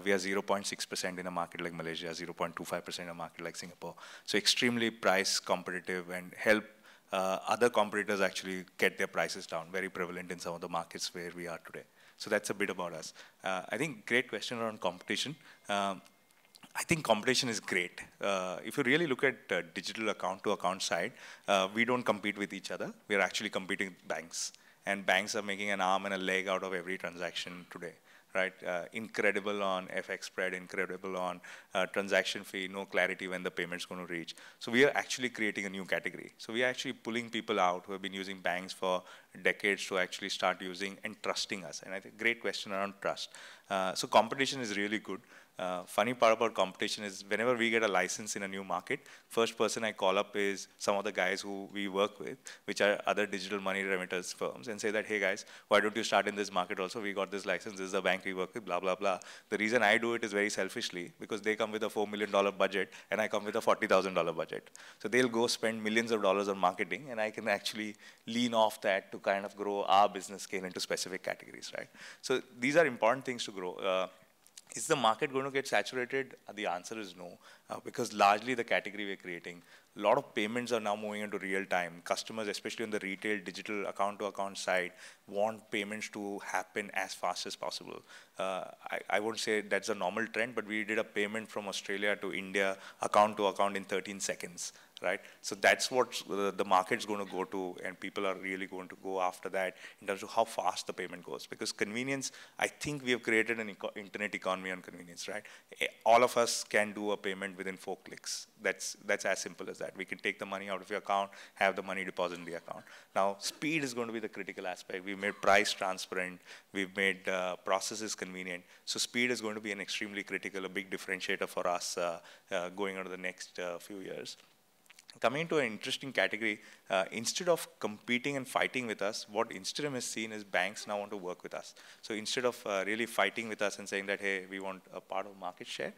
We are 0.6% in a market like Malaysia, 0.25% in a market like Singapore. So extremely price competitive and help other competitors actually get their prices down. Very prevalent in some of the markets where we are today. So that's a bit about us. I think great question around competition. I think competition is great. If you really look at digital account-to-account side, we don't compete with each other. We're actually competing with banks. And banks are making an arm and a leg out of every transaction today. Right, incredible on FX spread, incredible on transaction fee, no clarity when the payment's going to reach. So we are actually creating a new category. So we are actually pulling people out who have been using banks for decades to actually start using and trusting us. And I think great question around trust. So competition is really good. Funny part about competition is whenever we get a license in a new market, first person I call up is some of the guys who we work with, which are other digital money remitters firms, and say that, hey guys, why don't you start in this market also? We got this license, this is the bank we work with, blah, blah, blah. The reason I do it is very selfishly, because they come with a $4 million budget and I come with a $40,000 budget. So they'll go spend millions of dollars on marketing, and I can actually lean off that to kind of grow our business scale into specific categories, right? So these are important things to grow. Is the market going to get saturated? The answer is no, because largely the category we're creating, a lot of payments are now moving into real time. Customers, especially on the retail digital account-to-account side, want payments to happen as fast as possible. I won't say that's a normal trend, but we did a payment from Australia to India account-to-account in 13 seconds. right? So that's what the market's going to go to, and people are really going to go after that in terms of how fast the payment goes. Because convenience, I think we have created an internet economy on convenience, right? All of us can do a payment within 4 clicks. That's as simple as that. We can take the money out of your account, have the money deposited in the account. Now, speed is going to be the critical aspect. We've made price transparent. We've made processes convenient. So speed is going to be an extremely critical, a big differentiator for us going into the next few years. Coming into an interesting category, instead of competing and fighting with us, what Instagram has seen is banks now want to work with us. So instead of really fighting with us and saying that, hey, we want a part of market share,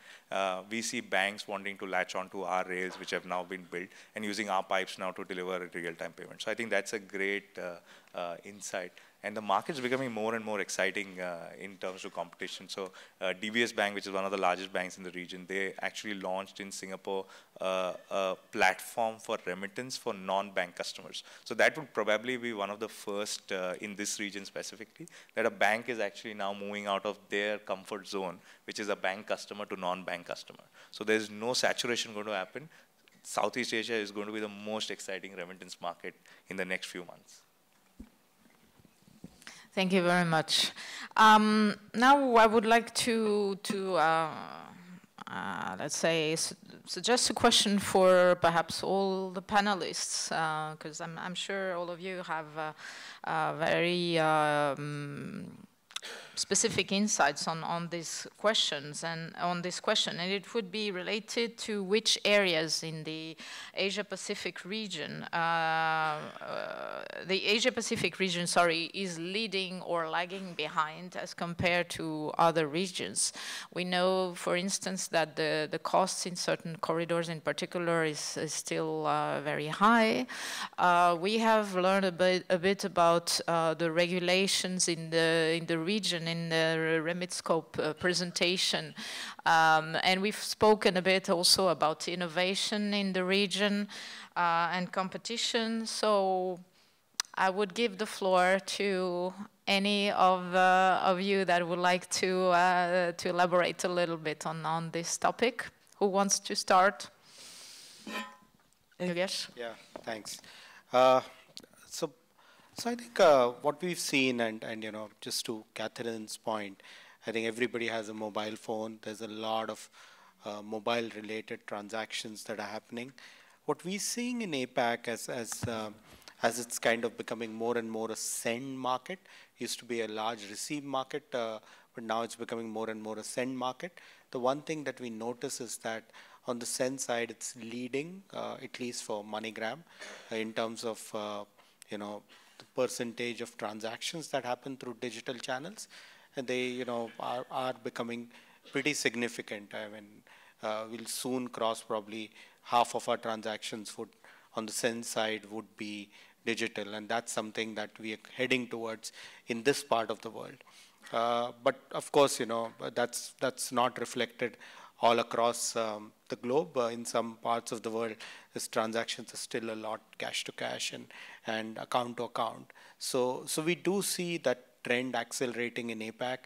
we see banks wanting to latch onto our rails, which have now been built, and using our pipes now to deliver a real-time payment. So I think that's a great insight. And the market's becoming more and more exciting in terms of competition. So DBS Bank, which is one of the largest banks in the region, they actually launched in Singapore a platform for remittance for non-bank customers. So that would probably be one of the first in this region specifically, that a bank is actually now moving out of their comfort zone, which is a bank customer to non-bank customer. So there's no saturation going to happen. Southeast Asia is going to be the most exciting remittance market in the next few months. Thank you very much. Now I would like to let's say, suggest a question for perhaps all the panelists, because I'm sure all of you have very specific insights on these questions and on this question, and it would be related to which areas in the Asia-Pacific region, is leading or lagging behind as compared to other regions. We know, for instance, that the costs in certain corridors in particular is still very high. We have learned a bit about the regulations in the region in the RemitScope presentation. And we've spoken a bit also about innovation in the region and competition. So I would give the floor to any of you that would like to elaborate a little bit on this topic. Who wants to start? Yogesh? Yeah, thanks. So I think what we've seen, and you know, just to Catherine's point, I think everybody has a mobile phone. There's a lot of mobile-related transactions that are happening. What we're seeing in APAC as it's kind of becoming more and more a send market, used to be a large receive market, but now it's becoming more and more a send market. The one thing that we notice is that on the send side, it's leading, at least for MoneyGram, in terms of you know, the percentage of transactions that happen through digital channels, and they, you know, are becoming pretty significant. I mean, we'll soon cross probably half of our transactions on the send side would be digital, and that's something that we are heading towards in this part of the world. But of course, you know, that's not reflected all across the globe. In some parts of the world, these transactions are still a lot cash to cash and account to account. So we do see that trend accelerating in APAC,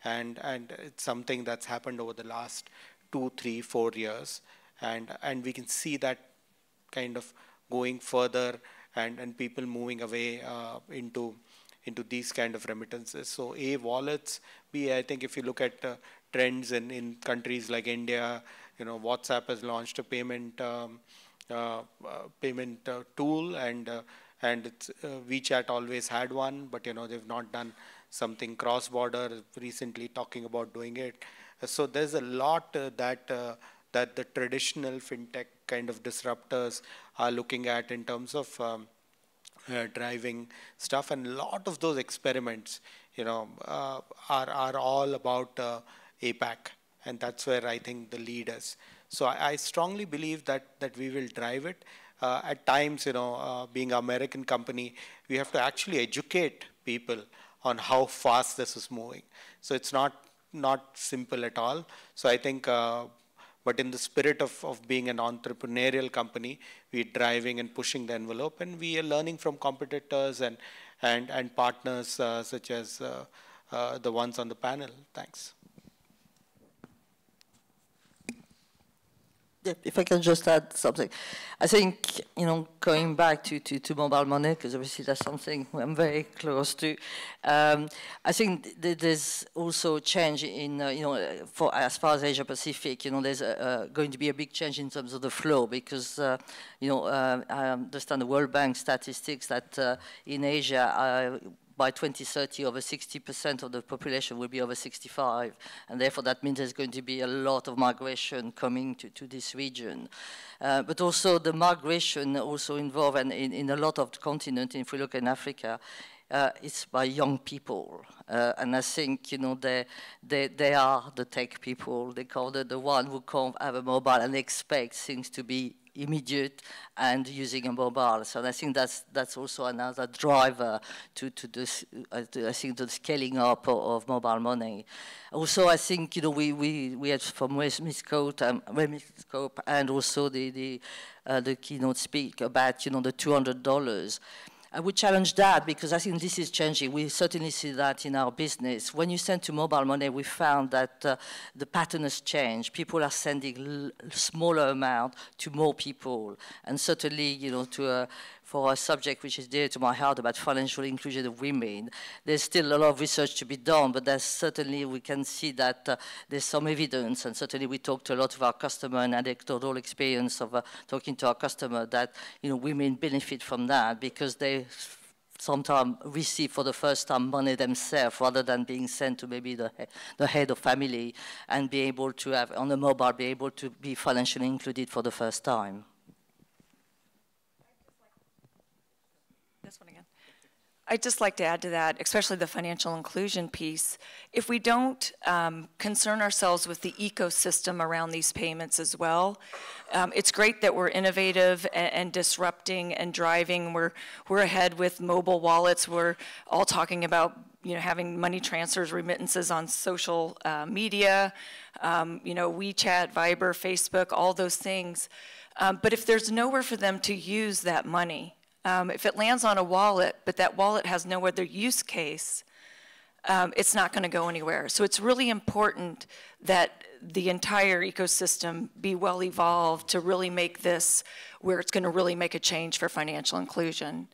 and it's something that's happened over the last 2, 3, 4 years, and we can see that kind of going further and people moving away into these kind of remittances. So wallets, I think if you look at trends in countries like India, you know, WhatsApp has launched a payment tool, and it's, WeChat always had one, but you know, they've not done something cross-border recently, talking about doing it. So there's a lot that the traditional fintech kind of disruptors are looking at in terms of driving stuff, and a lot of those experiments, you know, are all about APAC, and that's where I think the lead is. So I strongly believe that we will drive it. At times, you know, being an American company, we have to actually educate people on how fast this is moving. So it's not simple at all. So I think, but in the spirit of being an entrepreneurial company, we're driving and pushing the envelope, and we are learning from competitors and partners such as the ones on the panel. Thanks. Yeah, if I can just add something. I think, going back to mobile money, because obviously that's something I'm very close to. I think there's also a change in, for as far as Asia Pacific, there's going to be a big change in terms of the flow, because, I understand the World Bank statistics that in Asia, by 2030, over 60% of the population will be over 65, and therefore that means there's going to be a lot of migration coming to this region. But also the migration also involved, and in a lot of the continent, if we look in Africa, it's by young people. And I think, they are the tech people. They call it the one who can't have a mobile and expect things to be immediate and using a mobile. So I think that's also another driver to this, I think, the scaling up of mobile money. Also, I think, we had from Miss Cope and also the keynote speak about, the $200. I would challenge that, because I think this is changing. We certainly see that in our business. When you send to mobile money, we found that the pattern has changed. People are sending smaller amount to more people. And certainly, for a subject which is dear to my heart about financial inclusion of women, there's still a lot of research to be done, but there's certainly, we can see that there's some evidence, and certainly we talked to a lot of our customer and anecdotal experience of talking to our customer that, women benefit from that because they sometimes receive for the first time money themselves rather than being sent to maybe the head of family, and be able to have, on the mobile, be able to be financially included for the first time. This one again. I'd just like to add to that, especially the financial inclusion piece. If we don't concern ourselves with the ecosystem around these payments as well, it's great that we're innovative and disrupting and driving. We're ahead with mobile wallets. We're all talking about having money transfers, remittances on social media, WeChat, Viber, Facebook, all those things. But if there's nowhere for them to use that money, if it lands on a wallet, but that wallet has no other use case, it's not going to go anywhere. So it's really important that the entire ecosystem be well evolved to really make this where it's going to really make a change for financial inclusion.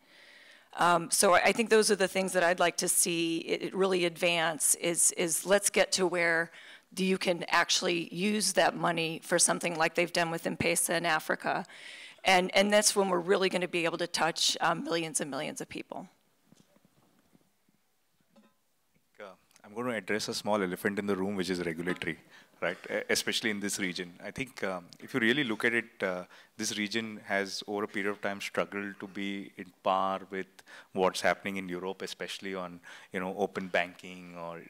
So I think those are the things that I'd like to see it really advance, is let's get to where you can actually use that money for something like they've done with M-Pesa in Africa. And that's when we're really going to be able to touch millions and millions of people. I'm going to address a small elephant in the room, which is regulatory, right? Especially in this region. I think if you really look at it, this region has over a period of time struggled to be in par with what's happening in Europe, especially on open banking or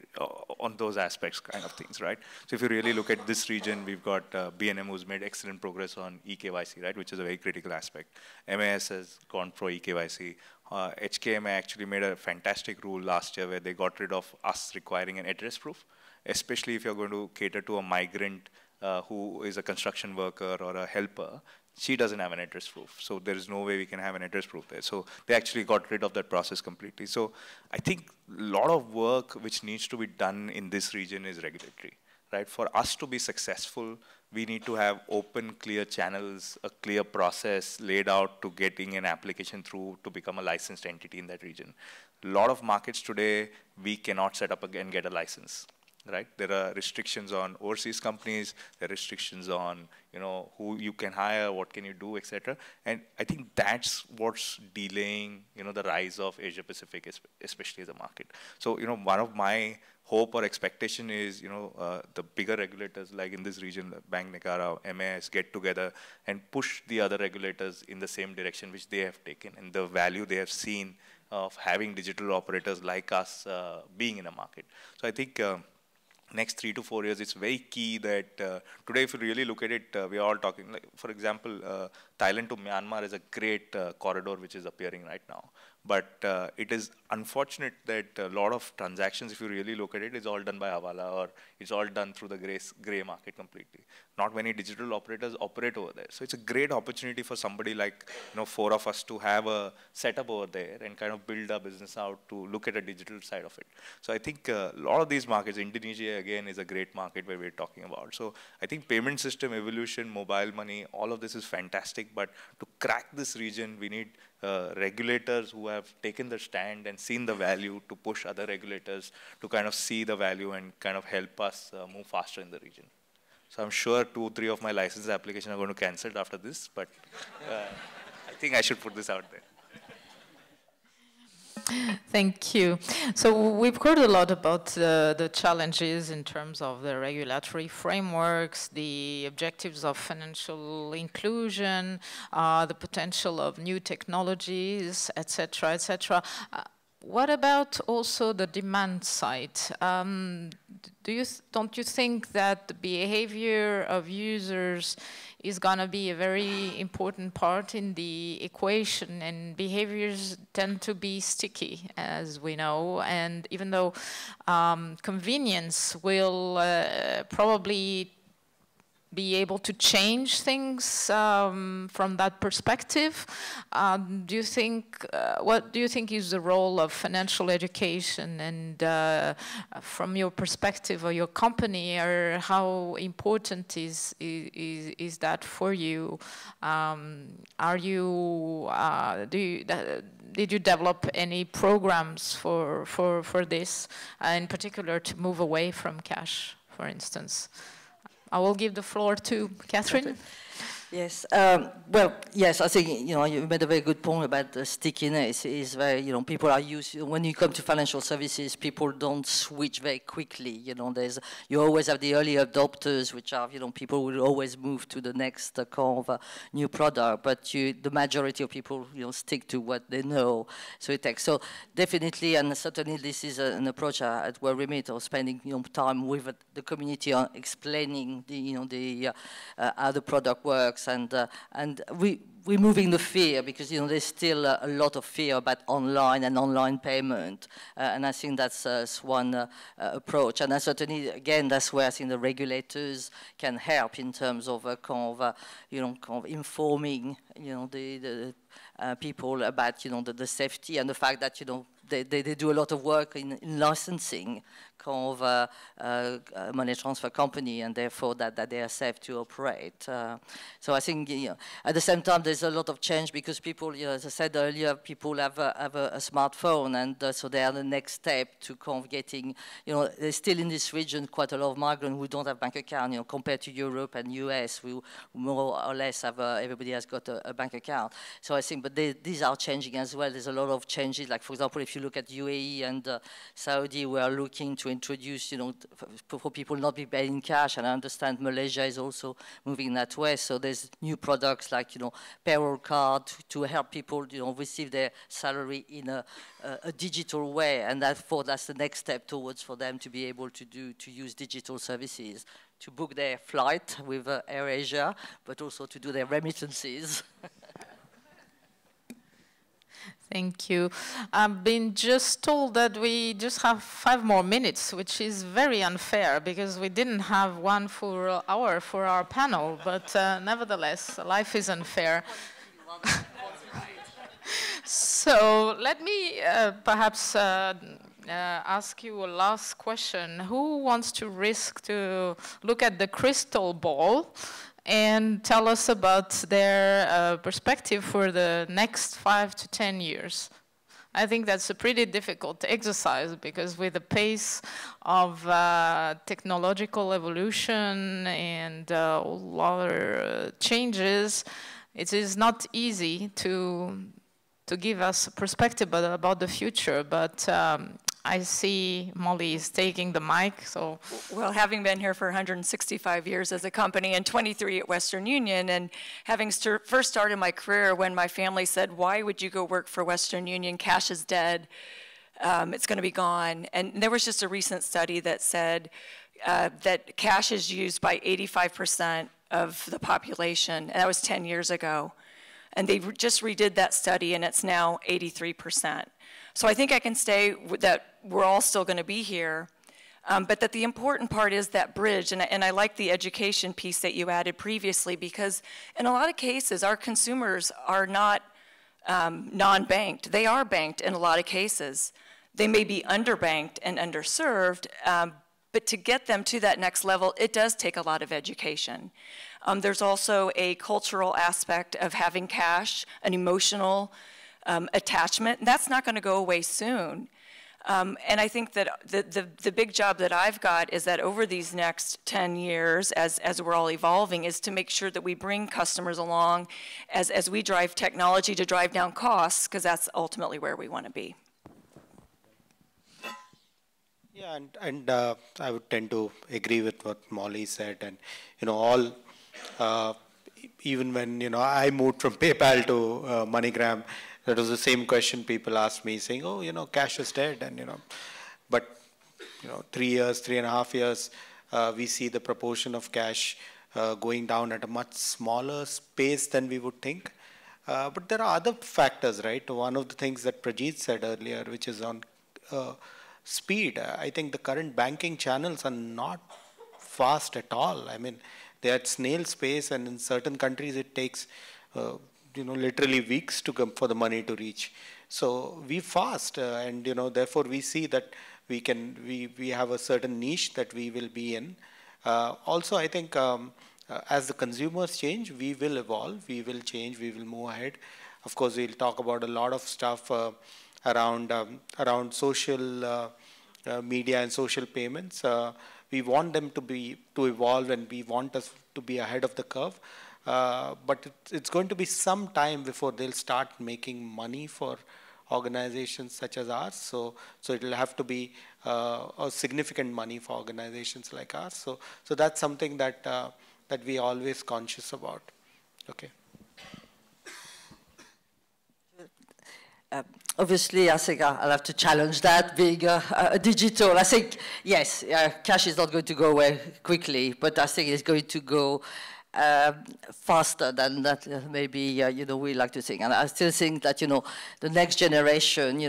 on those aspects kind of things, right? So if you really look at this region, we've got BNM who's made excellent progress on eKYC, right, which is a very critical aspect. MAS has gone pro eKYC. HKMA actually made a fantastic rule last year where they got rid of us requiring an address proof, especially if you're going to cater to a migrant who is a construction worker or a helper. She doesn't have an address proof, so there is no way we can have an address proof there. So they actually got rid of that process completely. So I think a lot of work which needs to be done in this region is regulatory, right? For us to be successful, we need to have open, clear channels, a clear process laid out to getting an application through to become a licensed entity in that region. A lot of markets today, we cannot set up and get a license, right? There are restrictions on overseas companies, there are restrictions on, who you can hire, what can you do, etc. And I think that's what's delaying, the rise of Asia Pacific, especially as a market. So, one of my hope or expectation is, the bigger regulators like in this region, Bank Negara, MAS, get together and push the other regulators in the same direction which they have taken and the value they have seen of having digital operators like us being in a market. So I think next 3 to 4 years, it's very key that today, if you really look at it, we are all talking, like, for example, Thailand to Myanmar is a great corridor which is appearing right now. But it is unfortunate that a lot of transactions, if you really look at it, is all done by Hawala, or it's all done through the gray market completely. Not many digital operators operate over there. So it's a great opportunity for somebody like, four of us to have a setup over there and kind of build our business out to look at a digital side of it. So I think a lot of these markets, Indonesia again is a great market where we're talking about. So I think payment system evolution, mobile money, all of this is fantastic. But to crack this region, we need regulators who have taken the stand and seen the value to push other regulators to kind of see the value and kind of help us move faster in the region. So I'm sure 2 or 3 of my license applications are going to cancel after this, but I think I should put this out there. Thank you. So we've heard a lot about the challenges in terms of the regulatory frameworks, the objectives of financial inclusion, the potential of new technologies, etc., etc. What about also the demand side? Don't you think that the behavior of users is going to be a very important part in the equation, and behaviors tend to be sticky, as we know, and even though convenience will probably be able to change things from that perspective. Do you think, what do you think is the role of financial education, and from your perspective or your company, or how important is that for you? Did you develop any programs for this, in particular to move away from cash, for instance? I will give the floor to Catherine. Yes, well, yes, I think, you made a very good point about the stickiness. Is very, people are used, when you come to financial services, people don't switch very quickly. You always have the early adopters, which are, people will always move to the next kind of new product, but the majority of people, stick to what they know. So it takes, so definitely, and certainly this is an approach at where we meet, or spending, time with the community on explaining how the product works. And removing the fear, because there's still a lot of fear about online payment, and I think that's one approach. And I certainly, again, that's where I think the regulators can help in terms of kind of informing the people about the safety, and the fact that they do a lot of work in licensing kind of money transfer company, and therefore that they are safe to operate. So I think at the same time there's a lot of change, because people, as I said earlier, people have a smartphone, and so they are the next step to kind of getting, there's still in this region quite a lot of migrants who don't have bank account, compared to Europe and US, we more or less have everybody has got a bank account. So I think, but these are changing as well. There's a lot of changes. Like, for example, if you look at UAE and Saudi, we are looking to introduce, for people not be paid in cash, and I understand Malaysia is also moving that way. So there's new products like, payroll card to help people, receive their salary in a digital way, and therefore that's the next step towards for them to be able to use digital services to book their flight with AirAsia, but also to do their remittances. Thank you. I've been just told that we just have 5 more minutes, which is very unfair, because we didn't have 1 full hour for our panel, but nevertheless, life is unfair. So let me perhaps ask you a last question. Who wants to risk to look at the crystal ball and tell us about their perspective for the next 5 to 10 years? I think that's a pretty difficult exercise, because with the pace of technological evolution and all other changes, it is not easy to give us a perspective about the future. But I see Molly is taking the mic, so. Well, having been here for 165 years as a company and 23 at Western Union, and having first started my career when my family said, why would you go work for Western Union? Cash is dead. It's going to be gone. And there was just a recent study that said that cash is used by 85% of the population, and that was 10 years ago. And they just redid that study, and it's now 83%. So I think I can say that we're all still going to be here, but that the important part is that bridge, and I like the education piece that you added previously, because in a lot of cases, our consumers are not non-banked. They are banked in a lot of cases. They may be underbanked and underserved, but to get them to that next level, it does take a lot of education. There's also a cultural aspect of having cash, an emotional attachment, and that's not going to go away soon. And I think that the big job that I've got is that over these next 10 years, as we're all evolving, is to make sure that we bring customers along as we drive technology to drive down costs, because that's ultimately where we want to be. Yeah, and I would tend to agree with what Molly said, and all even when I moved from PayPal to MoneyGram, that was the same question people asked me, saying, "Oh, cash is dead," and but 3.5 years, we see the proportion of cash going down at a much smaller pace than we would think. But there are other factors, right? One of the things that Prajit said earlier, which is on speed. I think the current banking channels are not fast at all. I mean, they are at snail pace, and in certain countries it takes literally weeks to come for the money to reach. So we fast, and therefore we see that we have a certain niche that we will be in. Also, I think as the consumers change, we will evolve, we will change, we will move ahead. Of course, we'll talk about a lot of stuff around social media and social payments. We want them to evolve, and we want us to be ahead of the curve. But it's going to be some time before they'll start making money for organizations such as ours. So it'll have to be a significant money for organizations like ours. So that's something that we are always conscious about. Okay. Obviously, I think I'll have to challenge that, being digital. I think, yes, cash is not going to go away quickly, but I think it's going to go faster than that maybe, we like to think. And I still think that, the next generation,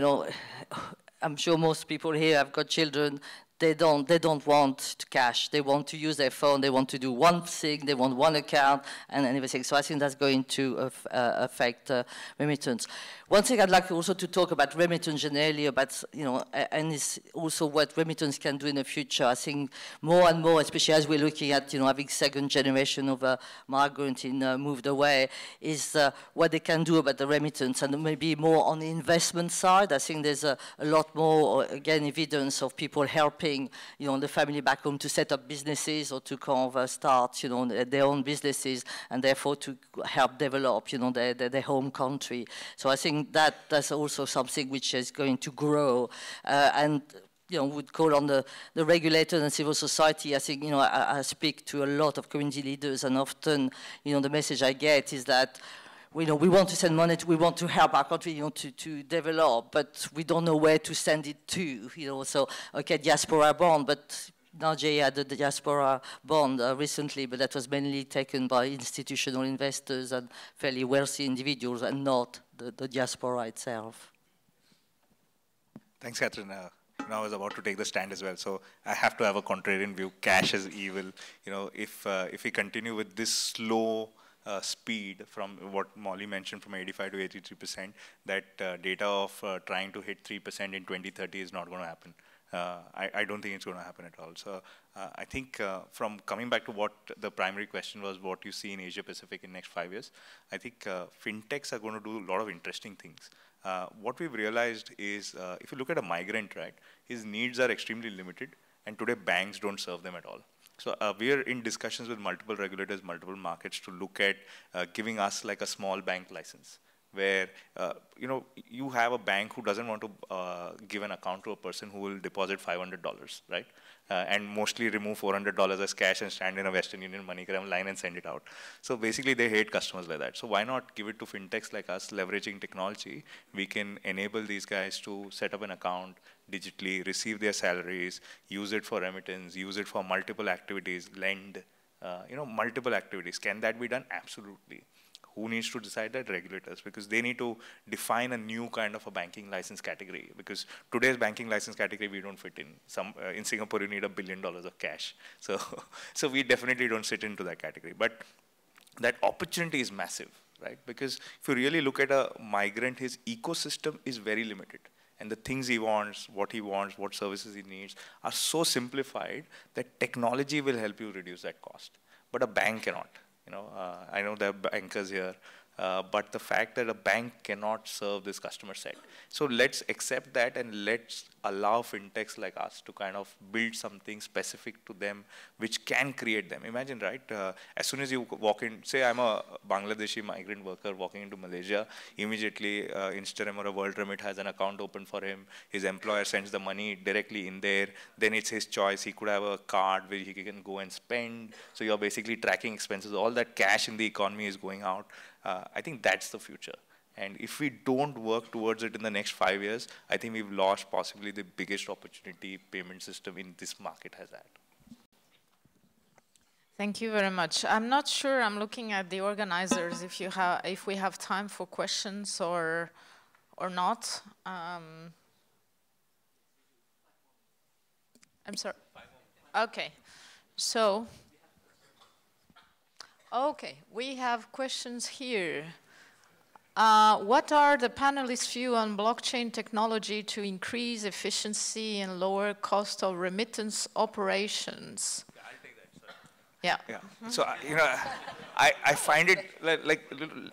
I'm sure most people here have got children. They don't want cash. They want to use their phone. They want to do one thing. They want one account and everything. So I think that's going to affect remittance. One thing I'd like also to talk about remittance generally, about, and it's also what remittance can do in the future. I think more and more, especially as we're looking at, having second generation of migrants moved away, is what they can do about the remittance, and maybe more on the investment side. I think there's a lot more, again, evidence of people helping, the family back home to set up businesses or to kind of start, their own businesses, and therefore to help develop, their home country. So I think that's also something which is going to grow, and would call on the regulators and civil society. I think, I speak to a lot of community leaders, and often, the message I get is that, we want to send money, we want to help our country, to develop, but we don't know where to send it to, So, okay, diaspora bond, but Najee had the diaspora bond recently, but that was mainly taken by institutional investors and fairly wealthy individuals, and not the diaspora itself. Thanks, Catherine. I was about to take the stand as well, so I have to have a contrarian view. Cash is evil. If we continue with this slow speed from what Molly mentioned, from 85 to 83%, that data of trying to hit 3% in 2030 is not going to happen. I don't think it's going to happen at all. So I think from coming back to what the primary question was, what you see in Asia Pacific in the next 5 years, I think fintechs are going to do a lot of interesting things. What we've realized is, if you look at a migrant, right, his needs are extremely limited, and today banks don't serve them at all. So we are in discussions with multiple regulators, multiple markets, to look at giving us like a small bank license, where you have a bank who doesn't want to give an account to a person who will deposit $500, right? And mostly remove $400 as cash and stand in a Western Union MoneyGram line and send it out. So basically they hate customers like that. So why not give it to fintechs like us? Leveraging technology, we can enable these guys to set up an account digitally, receive their salaries, use it for remittance, use it for multiple activities, lend, multiple activities. Can that be done? Absolutely. Who needs to decide that? Regulators, because they need to define a new kind of a banking license category. Because today's banking license category, we don't fit in. In Singapore, you need $1 billion of cash. So, so we definitely don't fit into that category. But that opportunity is massive, right? Because if you really look at a migrant, his ecosystem is very limited. And the things he wants, what services he needs are so simplified that technology will help you reduce that cost. But a bank cannot. I know there are bankers here, but the fact that a bank cannot serve this customer set. So let's accept that and let's allow fintechs like us to kind of build something specific to them which can create them. Imagine, right? As soon as you walk in, say I'm a Bangladeshi migrant worker walking into Malaysia, immediately Instagram or a World Remit has an account open for him. His employer sends the money directly in there. Then it's his choice. He could have a card where he can go and spend. So you're basically tracking expenses. All that cash in the economy is going out. I think that's the future. And if we don't work towards it in the next 5 years, I think we've lost possibly the biggest opportunity payment system in this market has had. Thank you very much. I'm not sure, I'm looking at the organizers, if we have time for questions or not. I'm sorry. Okay. So, okay, we have questions here. What are the panelists' view on blockchain technology to increase efficiency and lower cost of remittance operations? Yeah, I'll take that, sir. Yeah. Yeah. So I find it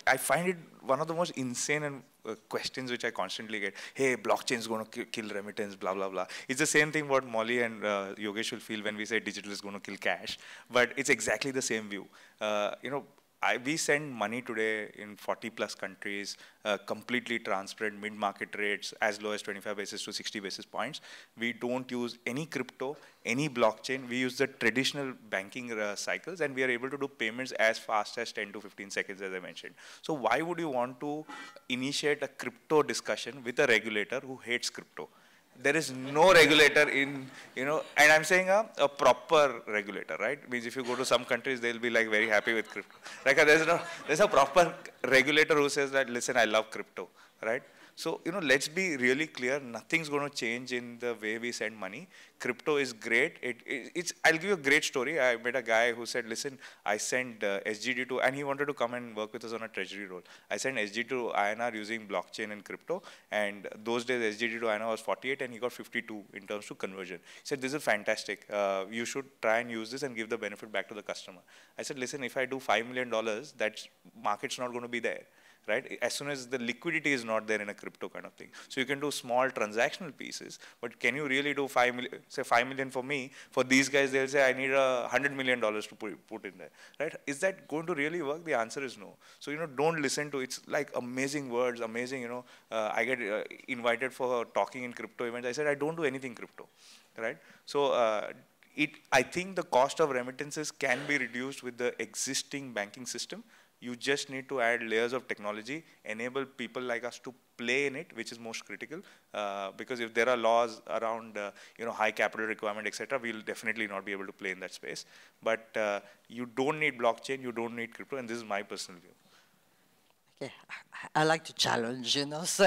I find it one of the most insane and questions which I constantly get. Hey, blockchain is going to kill remittance, blah blah blah. It's the same thing what Molly and Yogesh will feel when we say digital is going to kill cash, but it's exactly the same view. We send money today in 40 plus countries, completely transparent, mid-market rates, as low as 25 basis to 60 basis points. We don't use any crypto, any blockchain. We use the traditional banking cycles, and we are able to do payments as fast as 10 to 15 seconds, as I mentioned. So why would you want to initiate a crypto discussion with a regulator who hates crypto? There is no regulator in, and I'm saying a proper regulator, right? Means if you go to some countries, they'll be like very happy with crypto. Like there's a proper regulator who says that, listen, I love crypto, right? So, let's be really clear. Nothing's going to change in the way we send money. Crypto is great. I'll give you a great story. I met a guy who said, listen, I sent SGD to, and he wanted to come and work with us on a treasury role. I sent SGD to INR using blockchain and crypto. And those days, SGD to INR was 48 and he got 52 in terms to conversion. He said, this is fantastic. You should try and use this and give the benefit back to the customer. I said, listen, if I do $5 million, that market's not going to be there. Right? As soon as the liquidity is not there in a crypto kind of thing. So you can do small transactional pieces, but can you really do 5 million, say 5 million for me? For these guys, they'll say, I need $100 million to put in there, right? Is that going to really work? The answer is no. So, don't listen to, it's like amazing words, amazing, I get invited for talking in crypto events. I said, I don't do anything crypto, right? So, I think the cost of remittances can be reduced with the existing banking system. You just need to add layers of technology, enable people like us to play in it, which is most critical. Because if there are laws around, high capital requirement, etc., we'll definitely not be able to play in that space. But you don't need blockchain, you don't need crypto, and this is my personal view. Okay, I like to challenge, So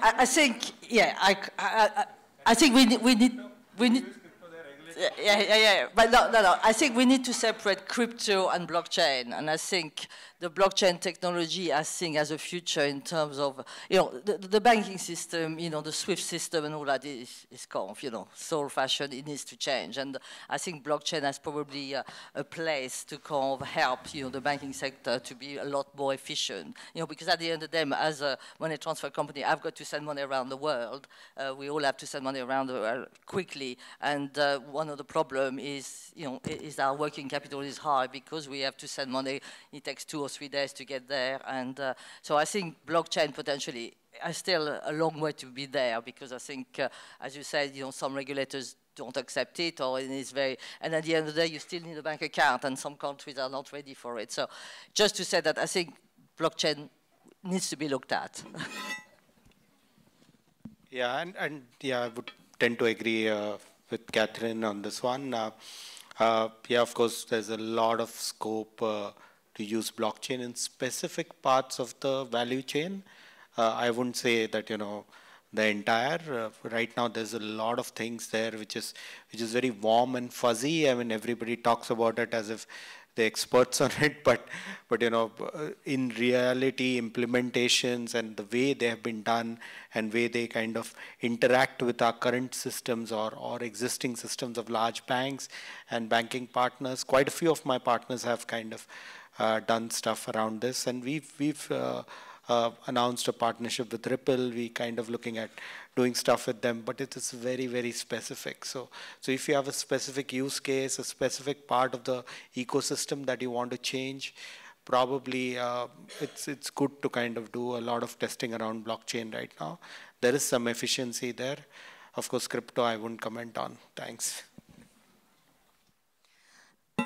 I think, yeah, I think we need. Yeah. But no. I think we need to separate crypto and blockchain. And I think the blockchain technology, I think, has a future in terms of, the banking system, the SWIFT system and all that is kind of, so old-fashioned. It needs to change. And I think blockchain has probably a place to kind of help, the banking sector to be a lot more efficient. Because at the end of the day, as a money transfer company, I've got to send money around the world. We all have to send money around the world quickly. And one of the problem is, is our working capital is high because we have to send money. It takes 2 or 3 days to get there. And so I think blockchain potentially has still a long way to be there because I think, as you said, some regulators don't accept it or it is very, and at the end of the day, you still need a bank account and some countries are not ready for it. So just to say that I think blockchain needs to be looked at. Yeah, and I would tend to agree with Catherine on this one. Yeah, of course, there's a lot of scope use blockchain in specific parts of the value chain. I wouldn't say that, the entire, right now there's a lot of things there which is very warm and fuzzy. I mean, everybody talks about it as if they're experts on it, but in reality, implementations and the way they have been done and way they kind of interact with our current systems or existing systems of large banks and banking partners. Quite a few of my partners have kind of done stuff around this, and we've announced a partnership with Ripple. We kind of looking at doing stuff with them, but it is very, very specific. So if you have a specific use case, a specific part of the ecosystem that you want to change, probably it's good to kind of do a lot of testing around blockchain right now. There is some efficiency there. Of course, crypto I wouldn't comment on. Thanks.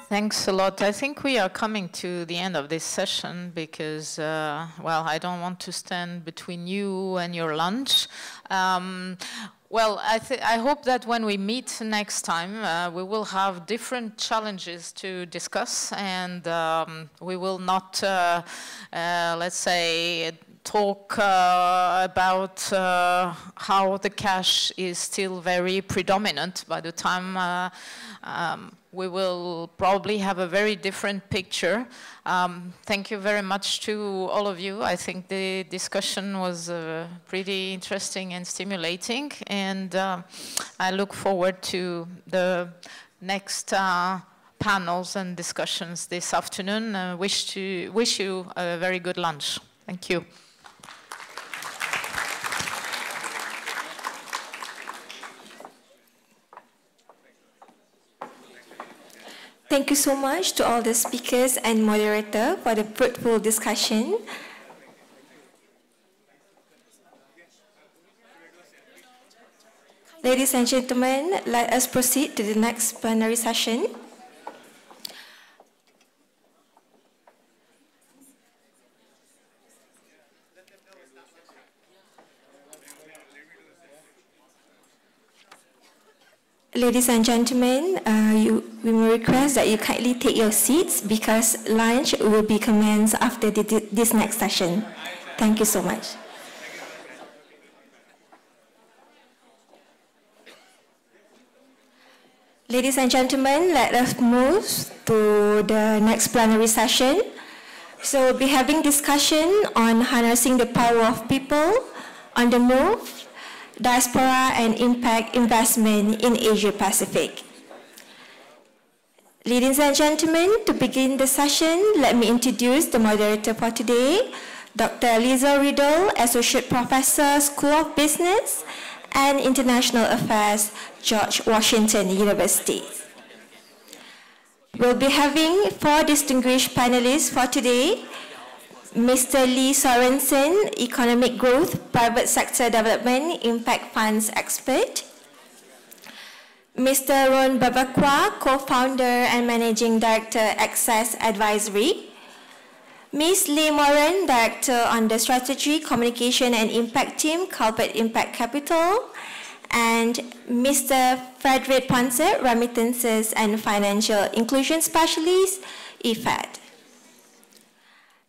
Thanks a lot. I think we are coming to the end of this session because, well, I don't want to stand between you and your lunch. Well, I hope that when we meet next time, we will have different challenges to discuss, and we will not, let's say, talk about how the cash is still very predominant. By the time we will probably have a very different picture. Thank you very much to all of you. I think the discussion was pretty interesting and stimulating, and I look forward to the next panels and discussions this afternoon. Wish you a very good lunch. Thank you. Thank you so much to all the speakers and moderator for the fruitful discussion. Ladies and gentlemen, let us proceed to the next plenary session. Ladies and gentlemen, we will request that you kindly take your seats because lunch will be commenced after this next session. Thank you so much. Ladies and gentlemen, let us move to the next plenary session. So we'll be having discussion on harnessing the power of people on the move, diaspora and impact investment in Asia Pacific. Ladies and gentlemen, to begin the session, let me introduce the moderator for today, Dr. Lisa Riddle, Associate Professor, School of Business and International Affairs, George Washington University. We'll be having 4 distinguished panelists for today. Mr. Lee Sorensen, Economic Growth, Private Sector Development, Impact Funds Expert. Mr. Ron Babakwa, Co-Founder and Managing Director, Access Advisory. Ms. Lee Moran, Director on the Strategy, Communication and Impact Team, Culpet Impact Capital. And Mr. Frederick Ponce, Remittances and Financial Inclusion Specialist, IFAD.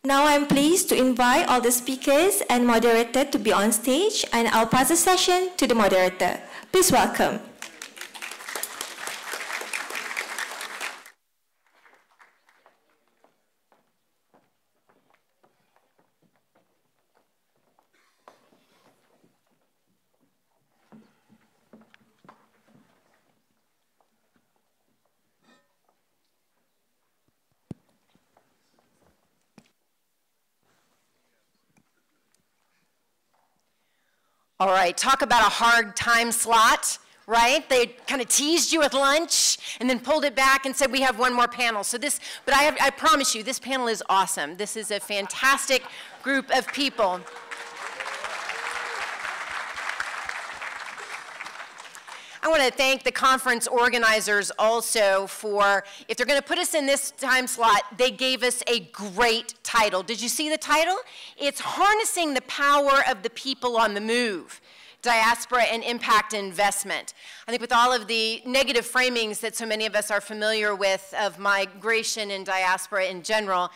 Now I'm pleased to invite all the speakers and moderator to be on stage, and I'll pass the session to the moderator. Please welcome. All right, talk about a hard time slot, right? They kind of teased you at lunch and then pulled it back and said we have one more panel. So this, but I promise you, this panel is awesome. This is a fantastic group of people. I want to thank the conference organizers also for, if they're going to put us in this time slot, they gave us a great title. Did you see the title? It's Harnessing the Power of the People on the Move. diaspora and impact investment. I think with all of the negative framings that so many of us are familiar with of migration and diaspora in general,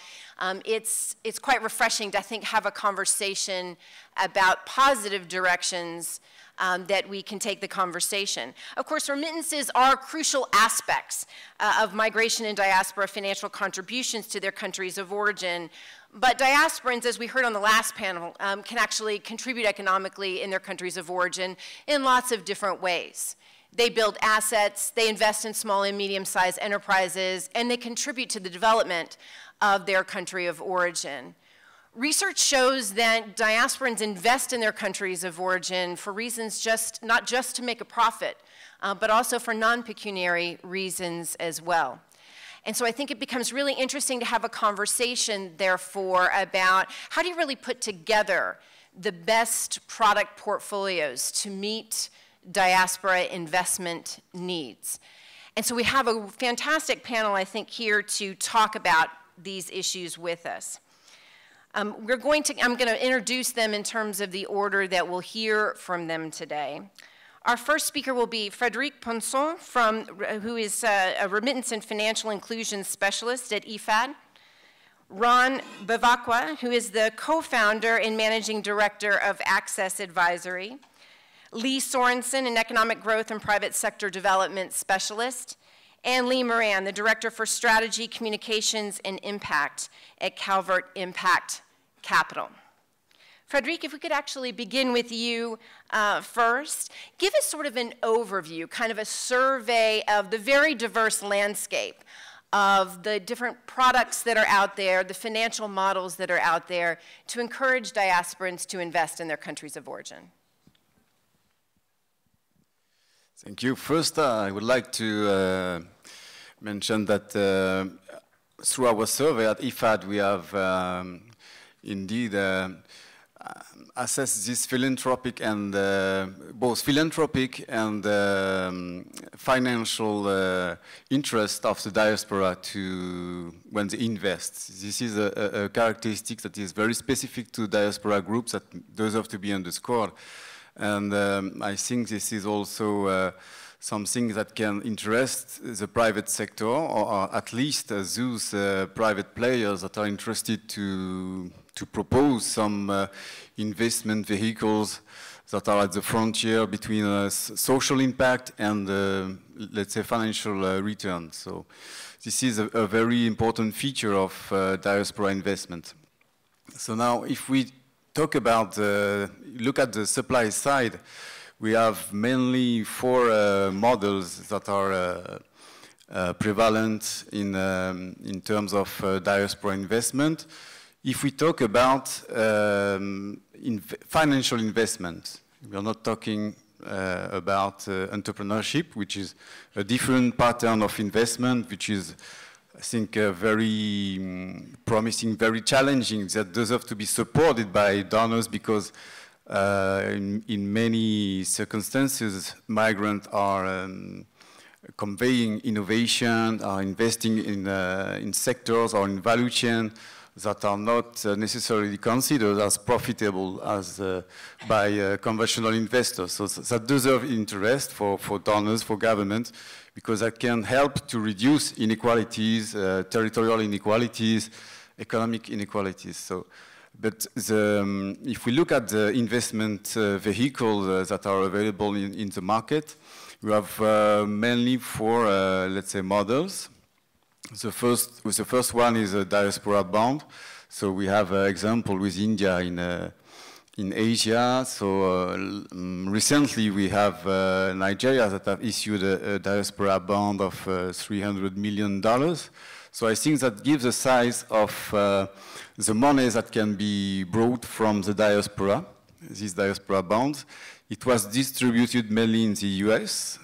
it's quite refreshing to, I think, have a conversation about positive directions that we can take the conversation. Of course, remittances are crucial aspects of migration and diaspora financial contributions to their countries of origin. But diasporans, as we heard on the last panel, can actually contribute economically in their countries of origin in lots of different ways. They build assets, they invest in small and medium-sized enterprises, and they contribute to the development of their country of origin. Research shows that diasporans invest in their countries of origin for reasons not just to make a profit, but also for non-pecuniary reasons as well. And so I think it becomes really interesting to have a conversation, therefore, about how do you really put together the best product portfolios to meet diaspora investment needs. And so we have a fantastic panel, I think, here to talk about these issues with us. I'm going to introduce them in terms of the order that we'll hear from them today. Our first speaker will be Frédéric Ponson, who is a remittance and financial inclusion specialist at IFAD. Ron Bevacqua, who is the co-founder and managing director of Access Advisory. Lee Sorensen, an economic growth and private sector development specialist. And Lee Moran, the Director for Strategy, Communications, and Impact at Calvert Impact Capital. Frédéric, if we could actually begin with you first. Give us sort of an overview, kind of a survey of the very diverse landscape of the different products that are out there, the financial models that are out there, to encourage diasporans to invest in their countries of origin. Thank you. First, I would like to mention that through our survey at IFAD, we have indeed assessed this philanthropic and both philanthropic and financial interest of the diaspora when they invest. This is a characteristic that is very specific to diaspora groups that deserve to be underscored. And I think this is also something that can interest the private sector, or at least those private players that are interested to propose some investment vehicles that are at the frontier between social impact and, let's say, financial return. So this is a very important feature of diaspora investment. So now, if we talk about, look at the supply side, we have mainly 4 models that are prevalent in terms of diaspora investment. If we talk about financial investment, we are not talking about entrepreneurship, which is a different pattern of investment, which is, I think, very promising, very challenging, that deserve to be supported by donors, because in many circumstances, migrants are conveying innovation, are investing in sectors or in value chain that are not necessarily considered as profitable as by conventional investors. So that deserve interest for donors, for governments, because that can help to reduce inequalities, territorial inequalities, economic inequalities. So, but if we look at the investment vehicles that are available in the market, we have mainly 4, let's say, models. The first one is a diaspora bond. So we have an example with India in Asia. So recently we have Nigeria that have issued a diaspora bond of $300 million. So I think that gives a size of the money that can be brought from the diaspora, these diaspora bonds. It was distributed mainly in the US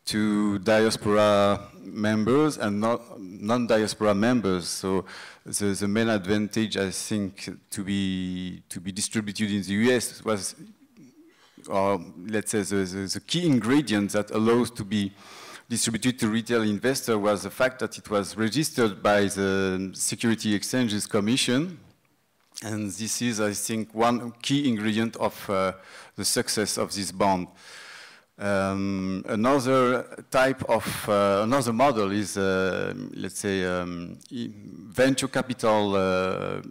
to diaspora members and non-diaspora members. So the main advantage, I think, to be distributed in the US was, or let's say, the key ingredient that allows to be distributed to retail investor was the fact that it was registered by the Security Exchanges Commission, And this is, I think, one key ingredient of the success of this bond. Another type of, another model is, let's say, venture capital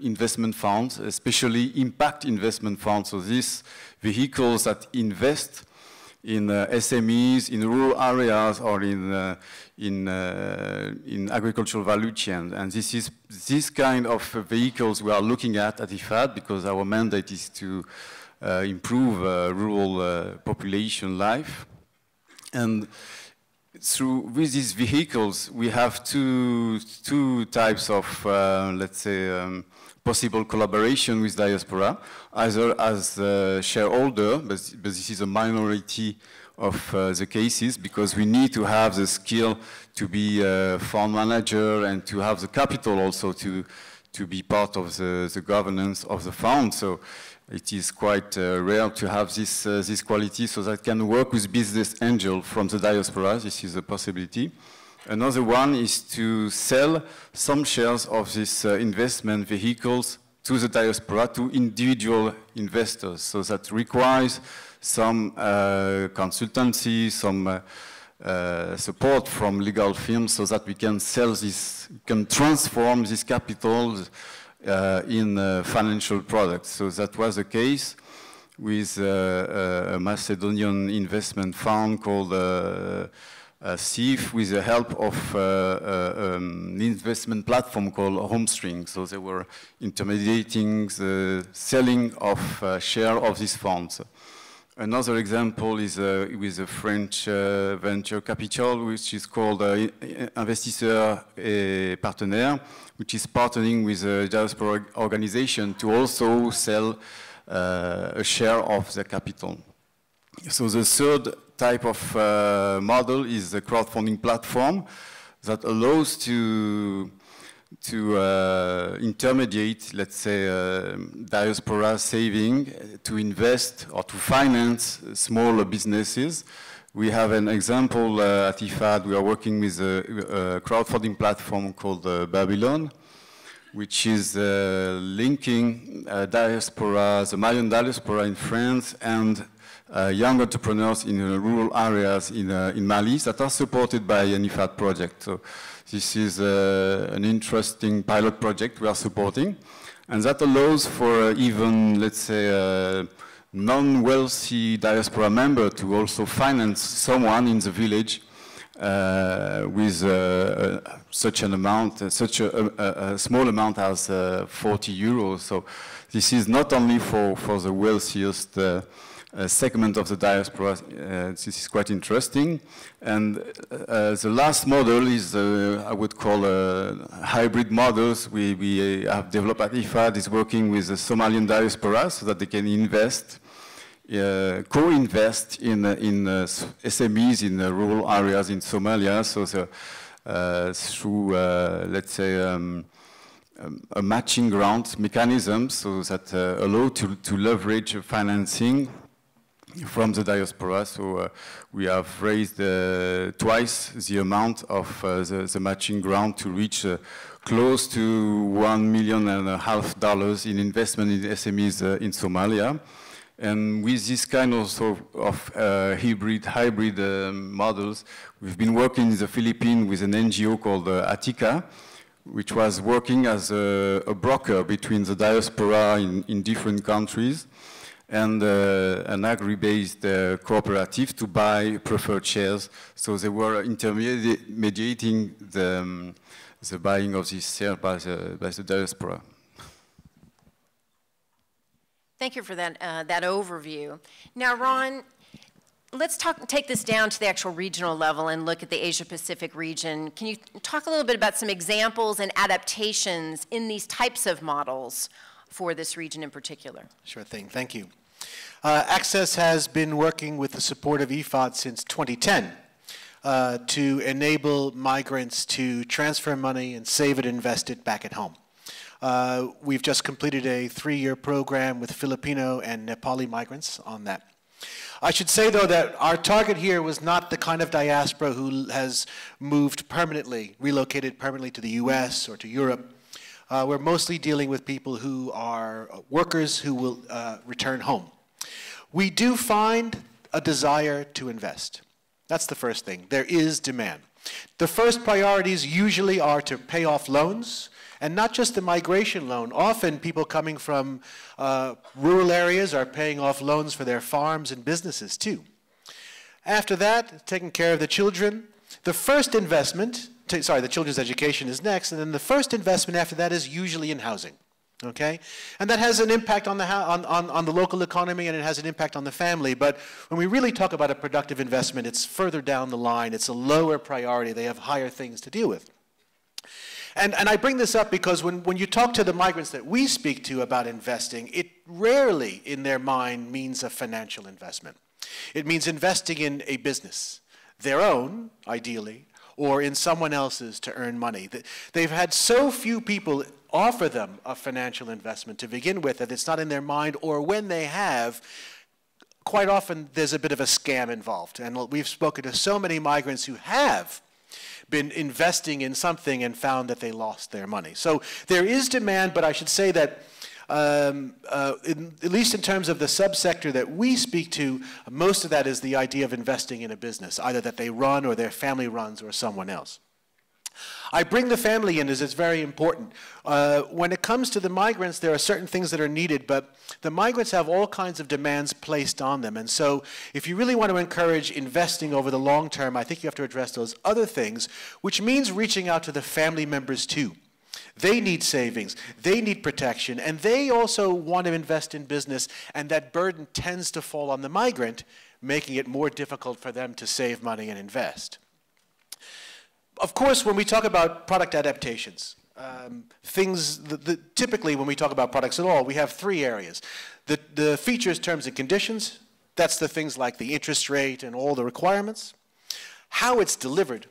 investment funds, especially impact investment funds. So these vehicles that invest in SMEs, in rural areas, or in agricultural value chain. And this is this kind of vehicles we are looking at IFAD, because our mandate is to improve rural population life. And with these vehicles, we have two types of, let's say, possible collaboration with diaspora, either as a shareholder, but this is a minority of the cases, because we need to have the skill to be a fund manager and to have the capital also to be part of the governance of the fund. So it is quite rare to have this quality, so that can work with business angel from the diaspora. This is a possibility. Another one is to sell some shares of these investment vehicles to the diaspora, to individual investors. So that requires some consultancy, some support from legal firms, so that we can sell this, can transform this capital in financial products. So that was the case with a Macedonian investment fund called CIF, with the help of an investment platform called HomeString. So they were intermediating the selling of share of these funds. Another example is with a French venture capital, which is called Investisseurs et Partenaires, which is partnering with a diaspora organization to also sell a share of the capital. So the third type of model is the crowdfunding platform that allows to intermediate, let's say, diaspora saving to invest or to finance smaller businesses. We have an example at IFAD. We are working with a crowdfunding platform called Babylon, which is linking diaspora, the Malian diaspora in France, and young entrepreneurs in rural areas in Mali that are supported by an IFAD project. So this is an interesting pilot project we are supporting, and that allows for even, let's say, non-wealthy diaspora member to also finance someone in the village with such an amount, such a small amount as 40 euros. So this is not only for the wealthiest segment of the diaspora. This is quite interesting. And the last model is, I would call hybrid models. We have developed at IFAD is working with the Somalian diaspora so that they can invest, co-invest in SMEs in rural areas in Somalia. So through, let's say, a matching grant mechanism, so that allow to leverage financing from the diaspora. So we have raised twice the amount of the matching grant to reach close to $1.5 million in investment in SMEs in Somalia. And with this kind of hybrid models, we've been working in the Philippines with an NGO called Atika, which was working as a broker between the diaspora in different countries and an agri-based cooperative to buy preferred shares. So they were intermediating the buying of these shares by the diaspora. Thank you for that, that overview. Now, Ron, let's take this down to the actual regional level and look at the Asia-Pacific region. Can you talk a little bit about some examples and adaptations in these types of models for this region in particular? Sure thing. Thank you. Access has been working with the support of IFAD since 2010 to enable migrants to transfer money and save it and invest it back at home. We've just completed a 3-year program with Filipino and Nepali migrants on that. I should say, though, that our target here was not the kind of diaspora who has moved permanently, relocated permanently to the US or to Europe. We're mostly dealing with people who are workers who will return home. We do find a desire to invest. That's the first thing. There is demand. The first priorities usually are to pay off loans, and not just the migration loan. Often people coming from rural areas are paying off loans for their farms and businesses too. After that, taking care of the children. The first investment, the children's education is next, and then the first investment after that is usually in housing. Okay? And that has an impact on the local economy, and it has an impact on the family. But when we really talk about a productive investment, it's further down the line. It's a lower priority. They have higher things to deal with. And I bring this up because when you talk to the migrants that we speak to about investing, it rarely in their mind means a financial investment. It means investing in a business, their own, ideally, or in someone else's to earn money. They've had so few people offer them a financial investment to begin with that it's not in their mind, or when they have, quite often there's a bit of a scam involved. And we've spoken to so many migrants who have been investing in something and found that they lost their money. So there is demand, but I should say that at least in terms of the subsector that we speak to, most of that is the idea of investing in a business, either that they run or their family runs or someone else. I bring the family in as it's very important. When it comes to the migrants, there are certain things that are needed, but the migrants have all kinds of demands placed on them. And so if you really want to encourage investing over the long term, I think you have to address those other things, which means reaching out to the family members too. They need savings, they need protection, and they also want to invest in business, and that burden tends to fall on the migrant, making it more difficult for them to save money and invest. Of course, when we talk about product adaptations, typically when we talk about products at all, we have three areas. The features, terms, and conditions, that's the things like the interest rate and all the requirements, how it's delivered,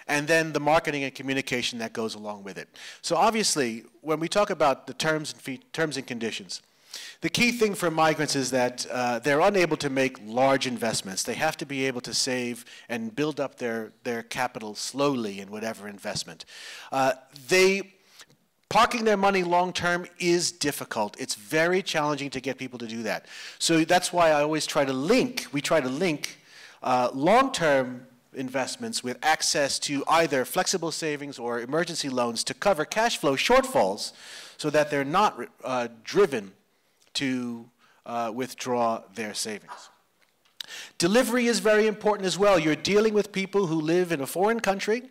and then the marketing and communication that goes along with it. So obviously, when we talk about the terms and conditions, the key thing for migrants is that they're unable to make large investments. They have to be able to save and build up their capital slowly in whatever investment. Parking their money long-term is difficult. It's very challenging to get people to do that. So that's why I always try to link, long-term investments with access to either flexible savings or emergency loans to cover cash flow shortfalls so that they're not driven to withdraw their savings. Delivery is very important as well. You're dealing with people who live in a foreign country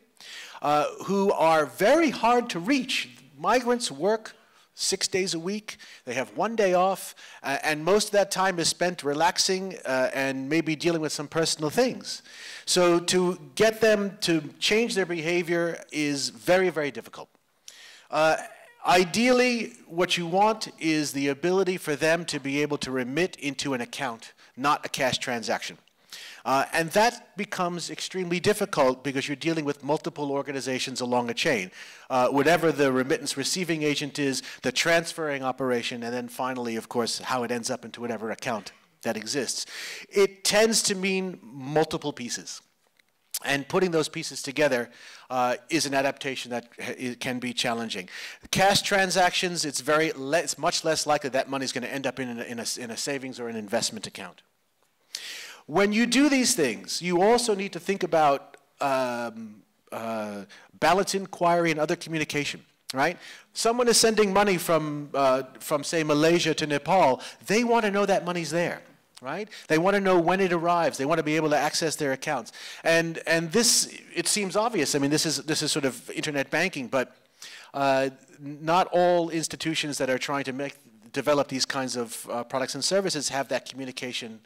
who are very hard to reach. Migrants work 6 days a week. They have 1 day off, and most of that time is spent relaxing and maybe dealing with some personal things. So to get them to change their behavior is very, very difficult. Ideally, what you want is the ability for them to be able to remit into an account, not a cash transaction. And that becomes extremely difficult because you're dealing with multiple organizations along a chain. Whatever the remittance receiving agent is, the transferring operation, and then finally, of course, how it ends up into whatever account that exists. It tends to mean multiple pieces. And putting those pieces together is an adaptation that can be challenging. Cash transactions, it's much less likely that money is going to end up in a savings or an investment account. When you do these things, you also need to think about balance inquiry and other communication, right? Someone is sending money from say, Malaysia to Nepal. They want to know that money's there. Right? They want to know when it arrives. They want to be able to access their accounts. And this, it seems obvious. I mean, this is sort of internet banking, but not all institutions that are trying to develop these kinds of products and services have that communication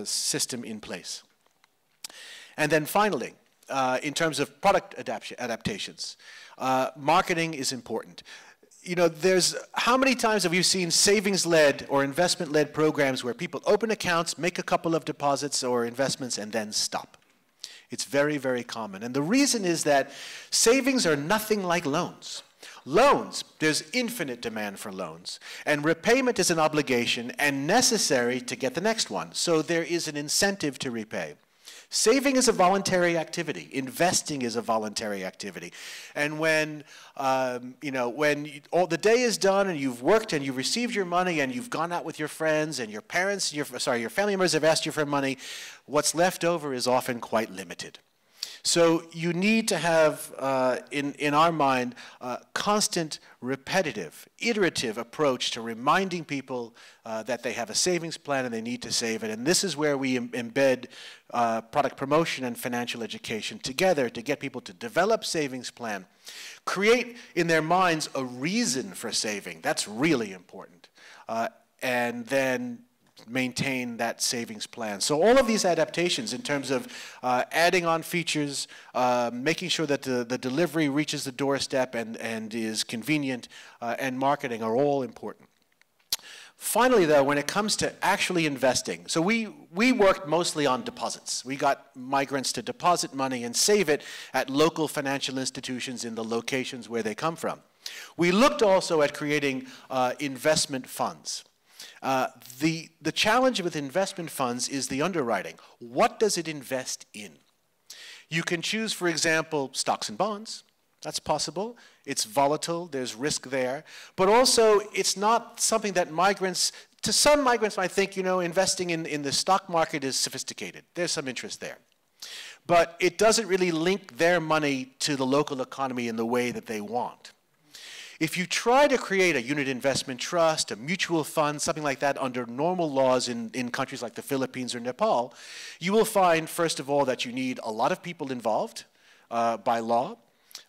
system in place. And then finally, in terms of product adaptations, marketing is important. You know, how many times have you seen savings-led or investment-led programs where people open accounts, make a couple of deposits or investments, and then stop? It's very, very common. And the reason is that savings are nothing like loans. Loans, there's infinite demand for loans. And repayment is an obligation and necessary to get the next one. So there is an incentive to repay. Saving is a voluntary activity. Investing is a voluntary activity. And when, all the day is done and you've worked and you've received your money and you've gone out with your friends and your parents, your family members have asked you for money, what's left over is often quite limited. So you need to have, in our mind, a constant, repetitive, iterative approach to reminding people that they have a savings plan and they need to save it. And this is where we embed product promotion and financial education together to get people to develop savings plan, create in their minds a reason for saving. That's really important. And then maintain that savings plan. So all of these adaptations in terms of adding on features, making sure that the delivery reaches the doorstep and is convenient, and marketing are all important. Finally, though, when it comes to actually investing, so we worked mostly on deposits. We got migrants to deposit money and save it at local financial institutions in the locations where they come from. We looked also at creating investment funds. The challenge with investment funds is the underwriting. What does it invest in? You can choose, for example, stocks and bonds. That's possible. It's volatile. There's risk there. But also, it's not something that migrants, to some migrants might think, investing in the stock market is sophisticated. There's some interest there. But it doesn't really link their money to the local economy in the way that they want. If you try to create a unit investment trust, a mutual fund, something like that under normal laws in countries like the Philippines or Nepal, you will find, first of all, that you need a lot of people involved by law.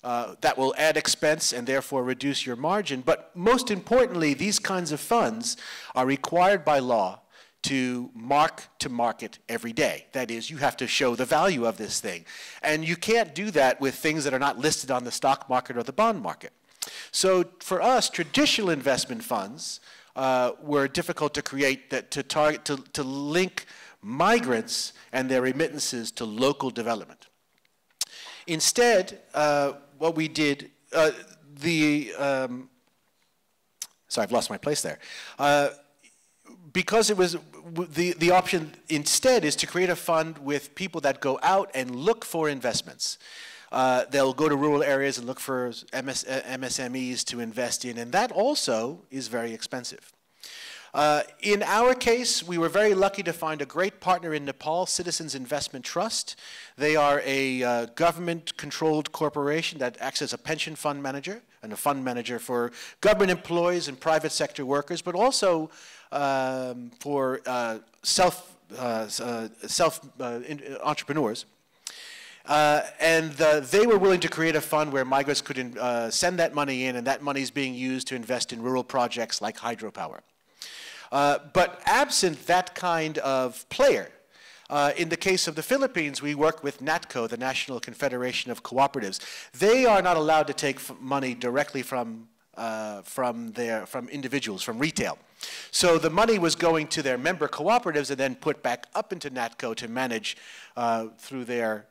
That will add expense and therefore reduce your margin. But most importantly, these kinds of funds are required by law to mark to market every day. That is, you have to show the value of this thing. And you can't do that with things that are not listed on the stock market or the bond market. So for us, traditional investment funds were difficult to create, to link migrants and their remittances to local development. Instead, what we did, sorry, I've lost my place there. Because it was, the option instead is to create a fund with people that go out and look for investments. They'll go to rural areas and look for MSMEs to invest in, and that also is very expensive. In our case, we were very lucky to find a great partner in Nepal, Citizens Investment Trust. They are a government-controlled corporation that acts as a pension fund manager and a fund manager for government employees and private sector workers, but also for entrepreneurs. They were willing to create a fund where migrants could send that money in, and that money is being used to invest in rural projects like hydropower. But absent that kind of player, in the case of the Philippines, we work with NATCO, the National Confederation of Cooperatives. They are not allowed to take money directly from individuals, from retail. So the money was going to their member cooperatives and then put back up into NATCO to manage through their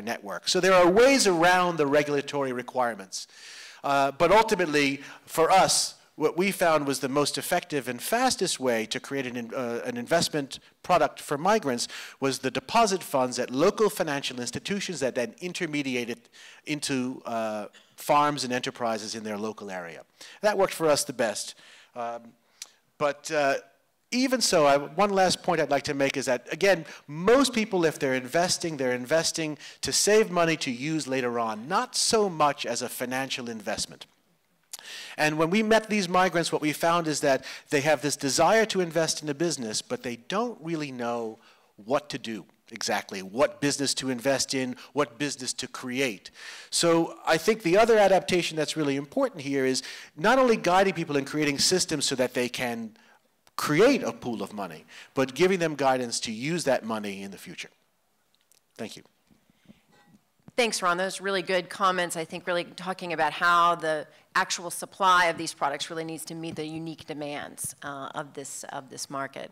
network. So there are ways around the regulatory requirements. But ultimately, for us, what we found was the most effective and fastest way to create an investment product for migrants was the deposit funds at local financial institutions that then intermediated into farms and enterprises in their local area. That worked for us the best. Even so, one last point I'd like to make is that, again, most people, if they're investing to save money to use later on, not so much as a financial investment. And when we met these migrants, what we found is that they have this desire to invest in a business, but they don't really know what to do exactly, what business to invest in, what business to create. So I think the other adaptation that's really important here is not only guiding people in creating systems so that they can create a pool of money, but giving them guidance to use that money in the future. Thank you. Thanks, Ron. Those really good comments. I think really talking about how the actual supply of these products really needs to meet the unique demands of this market.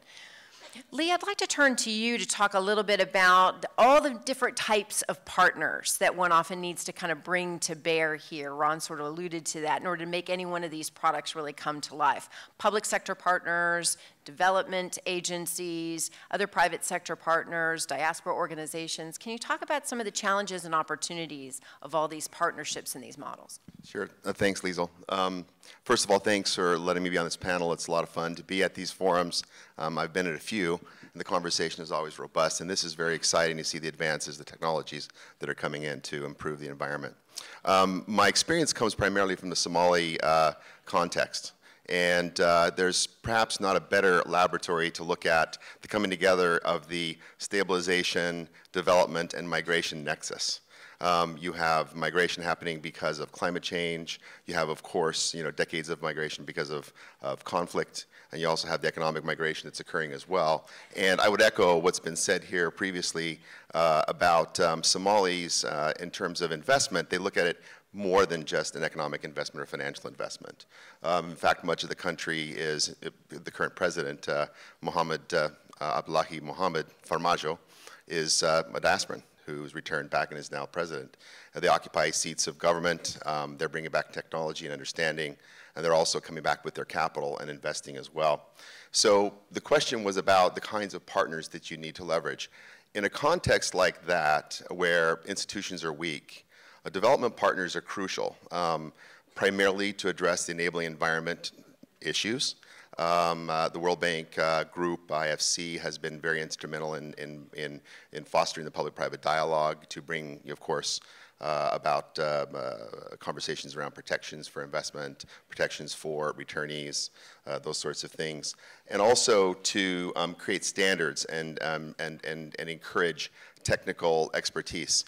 Lee, I'd like to turn to you to talk a little bit about all the different types of partners that one often needs to kind of bring to bear here. Ron sort of alluded to that in order to make any one of these products really come to life. Public sector partners, development agencies, other private sector partners, diaspora organizations. Can you talk about some of the challenges and opportunities of all these partnerships and these models? Sure. Thanks, Liesl. First of all, thanks for letting me be on this panel. It's a lot of fun to be at these forums. I've been at a few, and the conversation is always robust, and this is very exciting to see the advances, the technologies that are coming in to improve the environment. My experience comes primarily from the Somali context. And there's perhaps not a better laboratory to look at the coming together of the stabilization, development, and migration nexus. You have migration happening because of climate change. You have, of course, decades of migration because of conflict. And you also have the economic migration that's occurring as well. And I would echo what's been said here previously about Somalis in terms of investment. They look at it more than just an economic investment or financial investment. In fact, much of the country is, the current president, Mohammed Abdullahi Mohammed Farmajo, is a diasporan who's returned back and is now president. They occupy seats of government. They're bringing back technology and understanding, and they're also coming back with their capital and investing as well. So the question was about the kinds of partners that you need to leverage. In a context like that, where institutions are weak, development partners are crucial, primarily to address the enabling environment issues. The World Bank group, IFC, has been very instrumental in fostering the public-private dialogue to bring, of course, about conversations around protections for investment, protections for returnees, those sorts of things, and also to create standards and encourage technical expertise.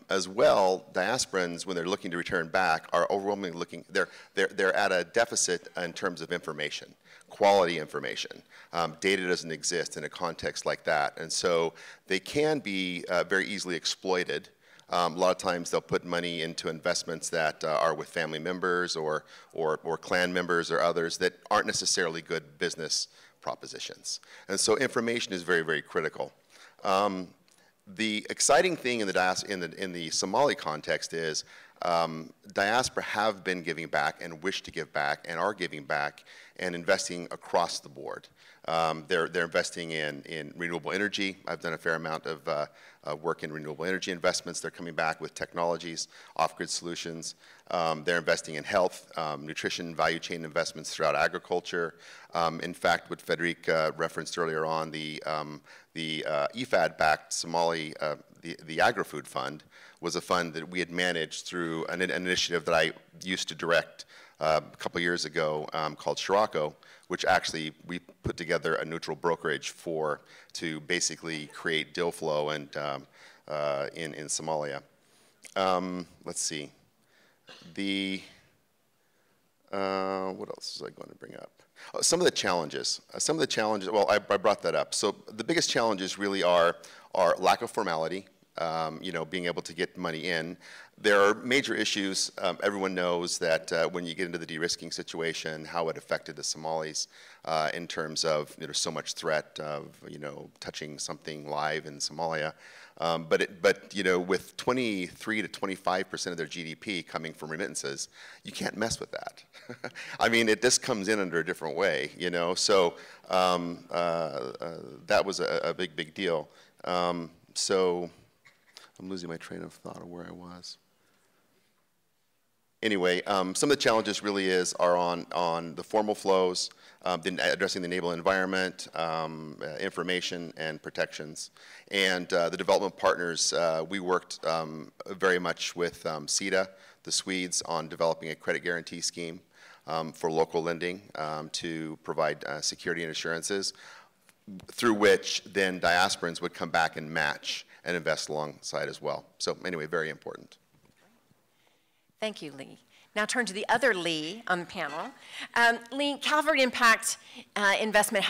As well, diasporans, when they're looking to return back, are overwhelmingly looking, they're at a deficit in terms of information, quality information. Data doesn't exist in a context like that, and so they can be very easily exploited. A lot of times they'll put money into investments that are with family members or clan members or others that aren't necessarily good business propositions. And so information is very, very critical. The exciting thing in the Somali context is diaspora have been giving back and wish to give back and are giving back and investing across the board. They're investing in renewable energy. I've done a fair amount of work in renewable energy investments. They're coming back with technologies, off-grid solutions. They're investing in health, nutrition, value chain investments throughout agriculture. In fact, what Frederic referenced earlier on, the IFAD-backed Somali, the Agri-Food Fund, was a fund that we had managed through an initiative that I used to direct a couple years ago called Shirako, which actually we put together a neutral brokerage to basically create deal flow and in Somalia. Let's see. What else was I going to bring up? Some of the challenges. Well, I brought that up. So the biggest challenges really are lack of formality, being able to get money in. There are major issues. Everyone knows that when you get into the de-risking situation, how it affected the Somalis in terms of so much threat of touching something live in Somalia. But with 23 to 25% of their GDP coming from remittances, you can't mess with that. I mean, it just comes in under a different way, So that was a big deal. So I'm losing my train of thought of where I was. Anyway, some of the challenges really are on the formal flows, addressing the enabling environment, information and protections. And the development partners, we worked very much with CEDA, the Swedes, on developing a credit guarantee scheme for local lending to provide security and assurances, through which then diasporans would come back and match and invest alongside as well. So anyway, very important. Thank you, Lee. Now turn to the other Lee on the panel. Lee, Calvert Impact Investment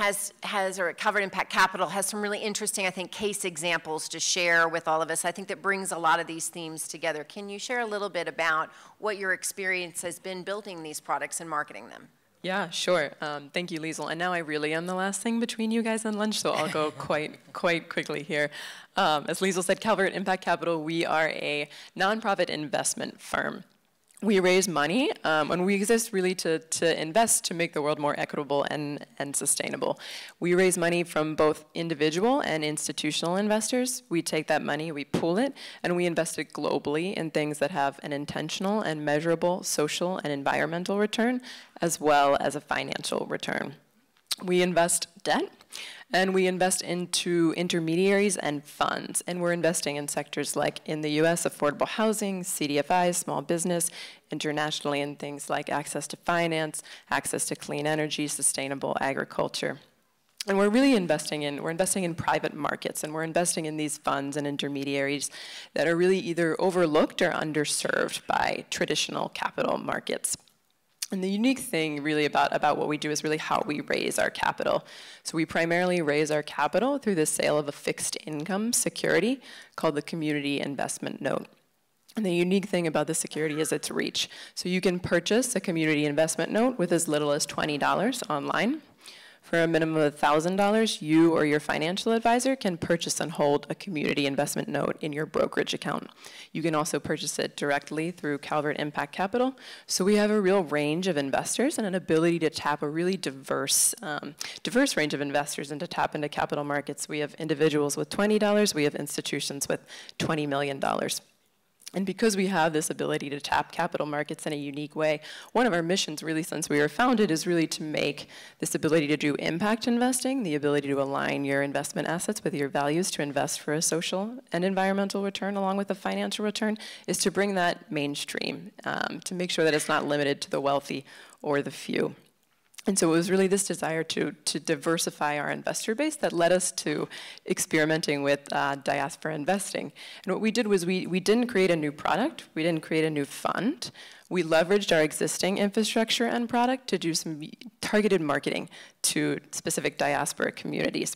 or Calvert Impact Capital has some really interesting, I think, case examples to share with all of us. I think that brings a lot of these themes together. Can you share a little bit about what your experience has been building these products and marketing them? Yeah, sure. Thank you, Liesl. And now I really am the last thing between you guys and lunch, so I'll go quite quickly here. As Liesl said, Calvert Impact Capital, we are a nonprofit investment firm. We raise money, and we exist really to invest to make the world more equitable and sustainable. We raise money from both individual and institutional investors. We take that money, we pool it, and we invest it globally in things that have an intentional and measurable social and environmental return, as well as a financial return. We invest debt, and we invest into intermediaries and funds. And we're investing in sectors like, in the US, affordable housing, CDFIs, small business, internationally in things like access to finance, access to clean energy, sustainable agriculture. And we're really investing in private markets, and we're investing in these funds and intermediaries that are really either overlooked or underserved by traditional capital markets. And the unique thing really about what we do is really how we raise our capital. So we primarily raise our capital through the sale of a fixed income security called the Community Investment Note. And the unique thing about this security is its reach. So you can purchase a Community Investment Note with as little as $20 online. For a minimum of $1,000, you or your financial advisor can purchase and hold a community investment note in your brokerage account. You can also purchase it directly through Calvert Impact Capital. So we have a real range of investors and an ability to tap a really diverse range of investors and to tap into capital markets. We have individuals with $20, we have institutions with $20 million. And because we have this ability to tap capital markets in a unique way, one of our missions really since we were founded is really to make this ability to do impact investing, the ability to align your investment assets with your values to invest for a social and environmental return along with a financial return, is to bring that mainstream, to make sure that it's not limited to the wealthy or the few. And so it was really this desire to diversify our investor base that led us to experimenting with diaspora investing. And what we did was we didn't create a new product, we didn't create a new fund. We leveraged our existing infrastructure and product to do some targeted marketing to specific diaspora communities.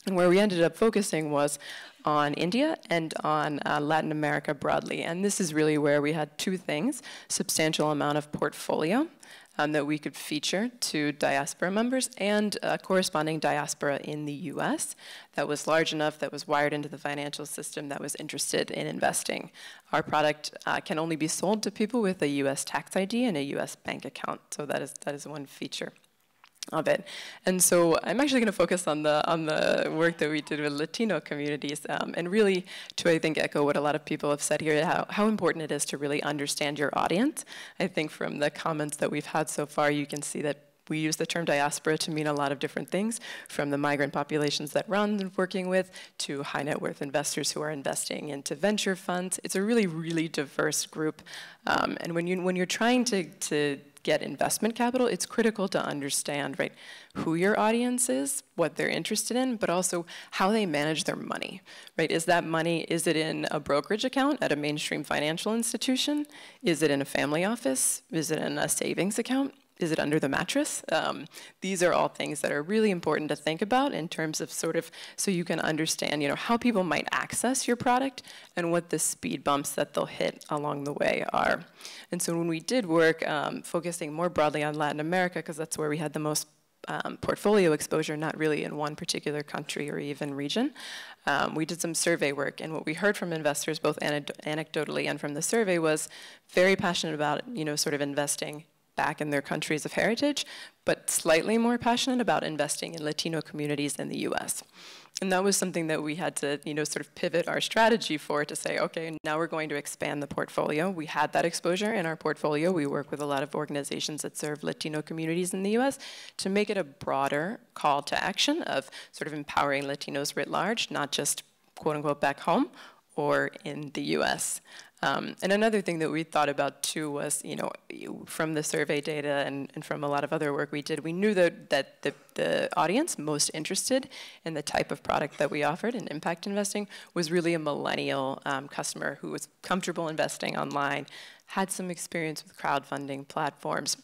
And where we ended up focusing was on India and on Latin America broadly. And this is really where we had two things: substantial amount of portfolio that we could feature to diaspora members, and a corresponding diaspora in the US that was large enough, that was wired into the financial system, that was interested in investing. Our product can only be sold to people with a US tax ID and a US bank account, so that is one feature of it. And so I'm actually going to focus on the work that we did with Latino communities, and really to, I think, echo what a lot of people have said here, how important it is to really understand your audience. I think from the comments that we've had so far, you can see that we use the term diaspora to mean a lot of different things, from the migrant populations that Ron's working with to high net worth investors who are investing into venture funds. It's a really, really diverse group. And when you're trying to get investment capital, it's critical to understand, right, who your audience is, what they're interested in, but also how they manage their money, right? Is that money, is it in a brokerage account at a mainstream financial institution? Is it in a family office? Is it in a savings account? Is it under the mattress? These are all things that are really important to think about in terms of sort of, so you can understand, how people might access your product and what the speed bumps that they'll hit along the way are. And so when we did work focusing more broadly on Latin America, because that's where we had the most portfolio exposure, not really in one particular country or even region, we did some survey work, and what we heard from investors, both anecdotally and from the survey, was very passionate about, sort of investing back in their countries of heritage, but slightly more passionate about investing in Latino communities in the US. And that was something that we had to, sort of pivot our strategy for, to say, okay, now we're going to expand the portfolio. We had that exposure in our portfolio. We work with a lot of organizations that serve Latino communities in the US to make it a broader call to action of sort of empowering Latinos writ large, not just quote unquote back home or in the US. And another thing that we thought about too was, from the survey data and from a lot of other work we did, we knew that the audience most interested in the type of product that we offered in impact investing was really a millennial customer who was comfortable investing online, had some experience with crowdfunding platforms.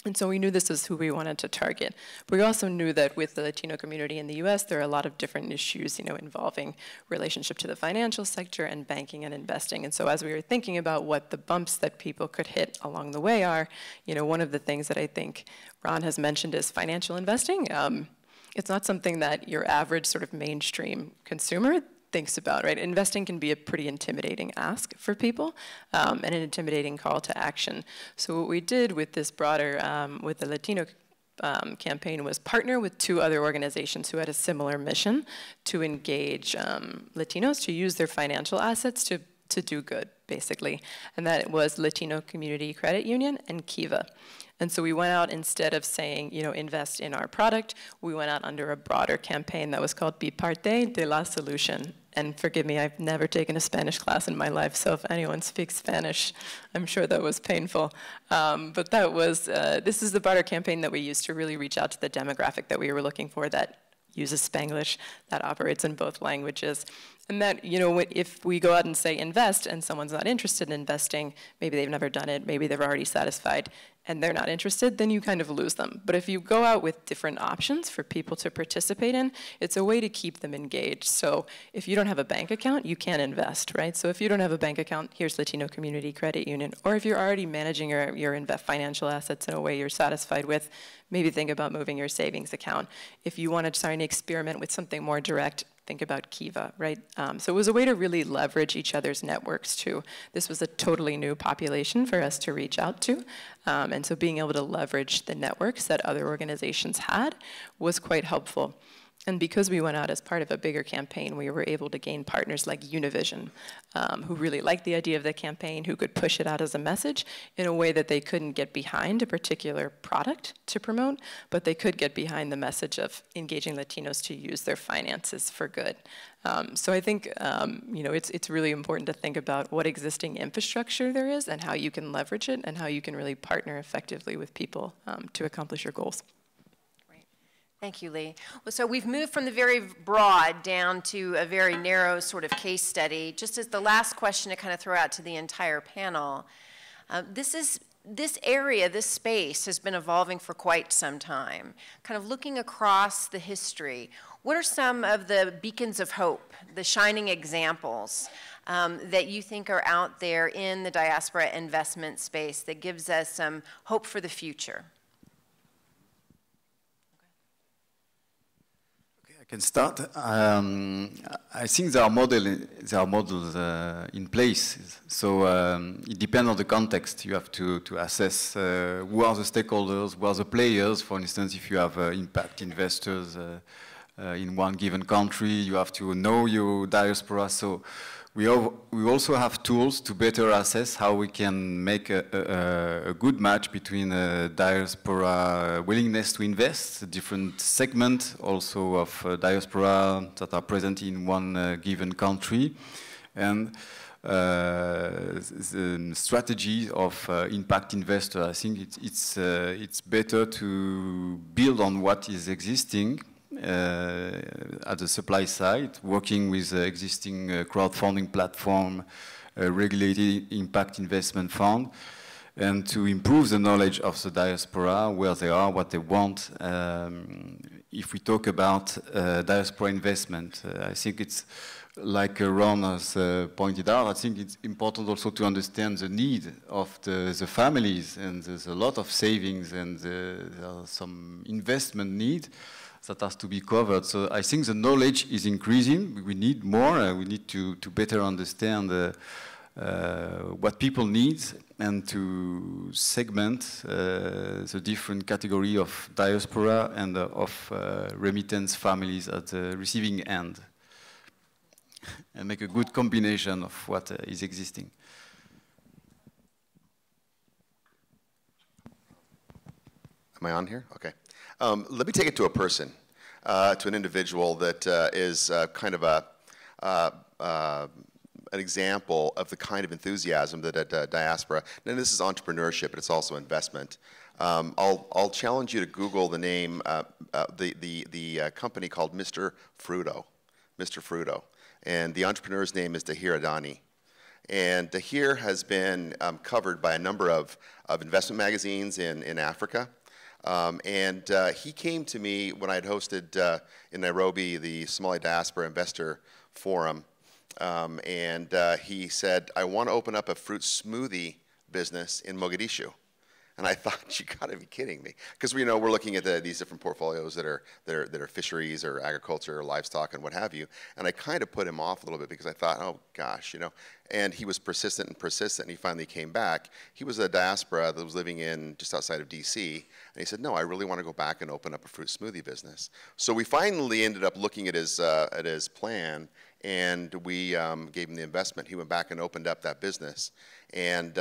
And so we knew this is who we wanted to target. But we also knew that with the Latino community in the US, there are a lot of different issues, involving relationship to the financial sector and banking and investing. And so as we were thinking about what the bumps that people could hit along the way are, one of the things that I think Ron has mentioned is financial investing. It's not something that your average sort of mainstream consumer thinks about, right? Investing can be a pretty intimidating ask for people and an intimidating call to action. So what we did with this broader, with the Latino campaign was partner with 2 other organizations who had a similar mission to engage Latinos to use their financial assets to do good, basically. And that was Latino Community Credit Union and Kiva. And so we went out, instead of saying, you know, invest in our product, we went out under a broader campaign that was called Be Parte de la Solution. And forgive me, I've never taken a Spanish class in my life, so if anyone speaks Spanish, I'm sure that was painful. But that was, this is the broader campaign that we used to really reach out to the demographic that we were looking for, that uses Spanglish, that operates in both languages. And that, you know, if we go out and say invest and someone's not interested in investing, maybe they've never done it, maybe they're already satisfied, and they're not interested, then you kind of lose them. But if you go out with different options for people to participate in, it's a way to keep them engaged. So if you don't have a bank account, you can't invest, right? So if you don't have a bank account, here's Latino Community Credit Union. Or if you're already managing your financial assets in a way you're satisfied with, maybe think about moving your savings account. If you want to try and experiment with something more direct, think about Kiva, right? So it was a way to really leverage each other's networks too. This was a totally new population for us to reach out to. And so being able to leverage the networks that other organizations had was quite helpful. And because we went out as part of a bigger campaign, we were able to gain partners like Univision, who really liked the idea of the campaign, who could push it out as a message in a way that they couldn't get behind a particular product to promote, but they could get behind the message of engaging Latinos to use their finances for good. So I think you know, it's really important to think about what existing infrastructure there is and how you can leverage it and how you can really partner effectively with people to accomplish your goals. Thank you, Lee. Well, so we've moved from the very broad down to a very narrow sort of case study. Just as the last question to kind of throw out to the entire panel, this area, this space has been evolving for quite some time. Kind of looking across the history, what are some of the beacons of hope, the shining examples that you think are out there in the diaspora investment space that gives us some hope for the future? Can start. I think there are models in place. So it depends on the context. You have to assess who are the stakeholders, who are the players. For instance, if you have impact investors in one given country, you have to know your diaspora. So we also have tools to better assess how we can make a good match between diaspora willingness to invest, different segments also of diaspora that are present in one given country, and the strategy of impact investor. I think it's better to build on what is existing at the supply side, working with existing crowdfunding platform, regulated impact investment fund, and to improve the knowledge of the diaspora, where they are, what they want. If we talk about diaspora investment, I think it's like Ron has pointed out, I think it's important also to understand the need of the families, and there's a lot of savings and there are some investment need that has to be covered. So I think the knowledge is increasing. We need more. We need to better understand what people need and to segment the different category of diaspora and of remittance families at the receiving end, and make a good combination of what is existing. Am I on here? Okay. Let me take it to a person, to an individual that is kind of an example of the kind of enthusiasm that at Diaspora, and this is entrepreneurship, but it's also investment. I'll challenge you to Google the name, the company called Mr. Fruto, Mr. Fruto, and the entrepreneur's name is Dahir Adani. And Dahir has been covered by a number of investment magazines in Africa. He came to me when I had hosted in Nairobi the Somali Diaspora Investor Forum, he said, I want to open up a fruit smoothie business in Mogadishu. And I thought, you got to be kidding me, because we're looking at these different portfolios that are fisheries or agriculture or livestock and what have you. And I kind of put him off a little bit because I thought, oh gosh, And he was persistent and persistent. And he finally came back. He was a diaspora that was living in just outside of D.C. And he said, no, I really want to go back and open up a fruit smoothie business. So we finally ended up looking at his plan, and we gave him the investment. He went back and opened up that business. And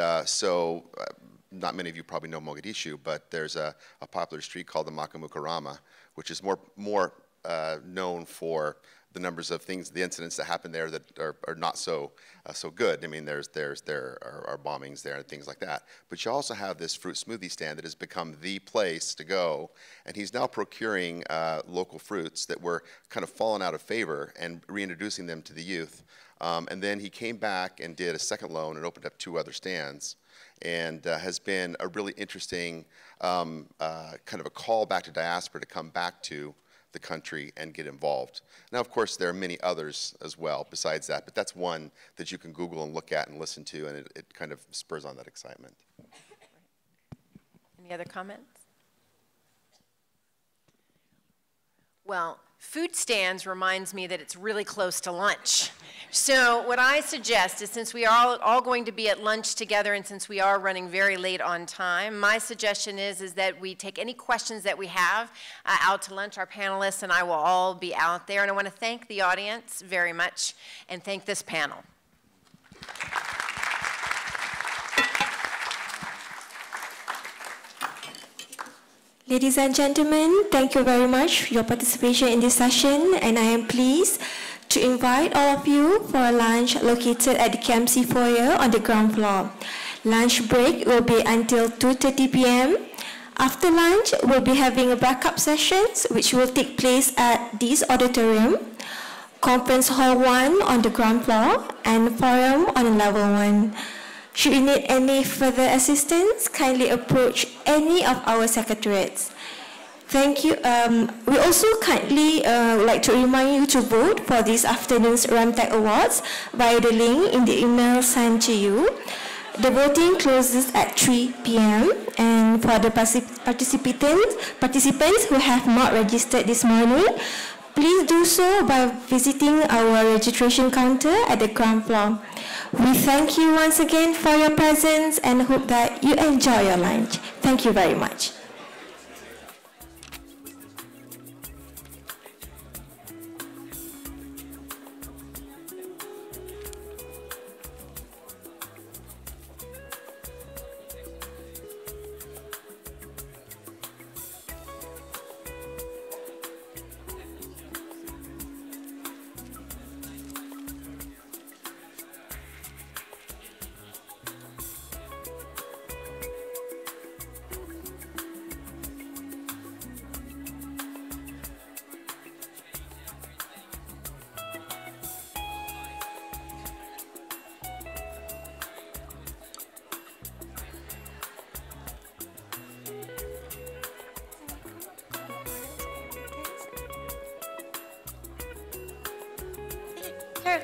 not many of you probably know Mogadishu, but there's a popular street called the Makamukarama, which is more known for the numbers of things, the incidents that happen there that are not so good. I mean, there are bombings there and things like that. But you also have this fruit smoothie stand that has become the place to go, and he's now procuring local fruits that were kind of fallen out of favor and reintroducing them to the youth. And then he came back and did a second loan and opened up 2 other stands, and has been a really interesting kind of a call back to diaspora to come back to the country and get involved. Now, of course, there are many others as well besides that, but that's one that you can Google and look at and listen to, and it kind of spurs on that excitement. Any other comments? Well, food stands reminds me that it's really close to lunch. So what I suggest is, since we are all going to be at lunch together, and since we are running very late on time, my suggestion is that we take any questions that we have out to lunch. Our panelists and I will all be out there. And I want to thank the audience very much and thank this panel. Ladies and gentlemen, thank you very much for your participation in this session, and I am pleased to invite all of you for a lunch located at the KMC foyer on the ground floor. Lunch break will be until 2:30 p.m. After lunch, we'll be having a backup sessions which will take place at this auditorium, Conference Hall 1 on the ground floor, and Forum on level 1. Should you need any further assistance, kindly approach any of our secretariats. Thank you. We also kindly would like to remind you to vote for this afternoon's Ramtech Awards via the link in the email sent to you. The voting closes at 3 p.m. And for the participants who have not registered this morning, please do so by visiting our registration counter at the ground floor. We thank you once again for your presence and hope that you enjoy your lunch. Thank you very much. Sure.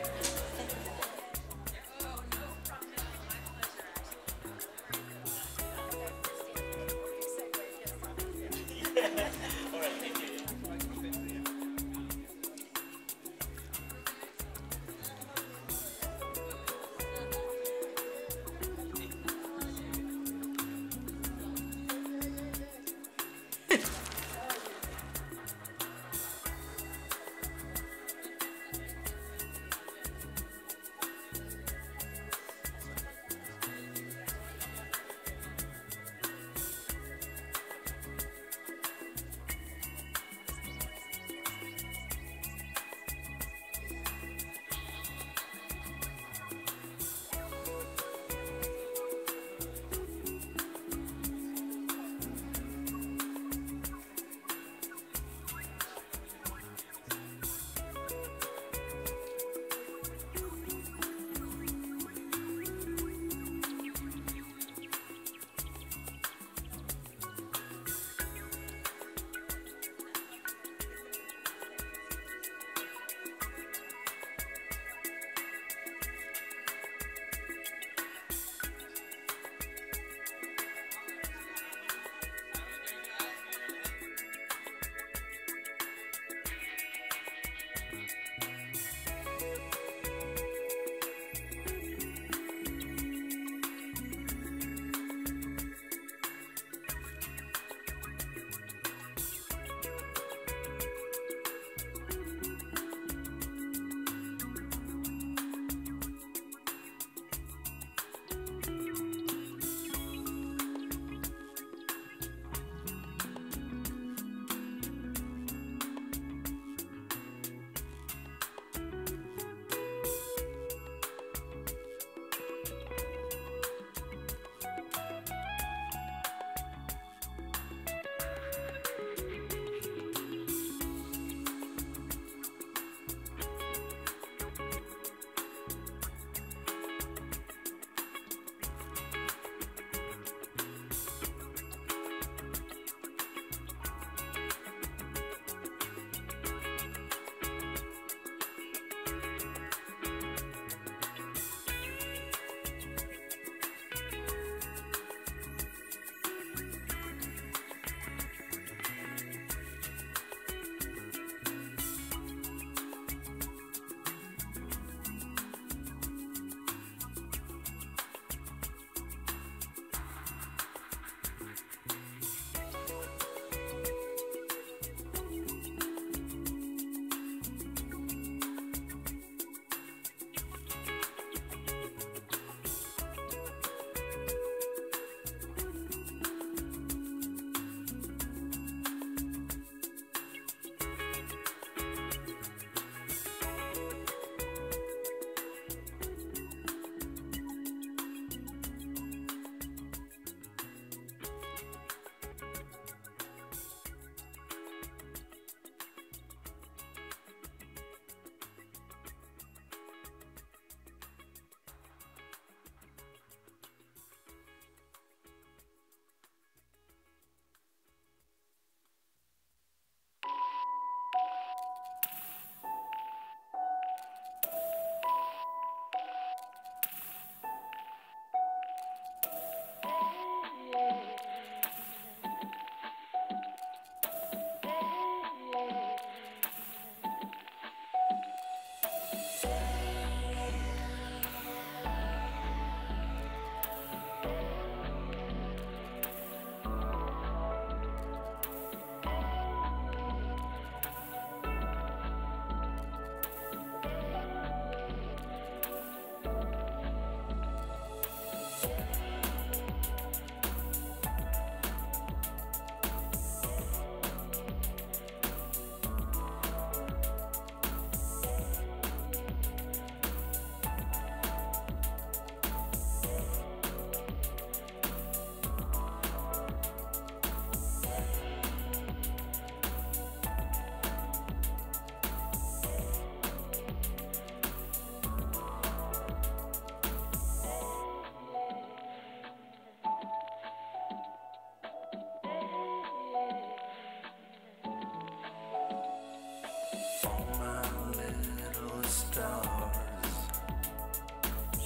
stars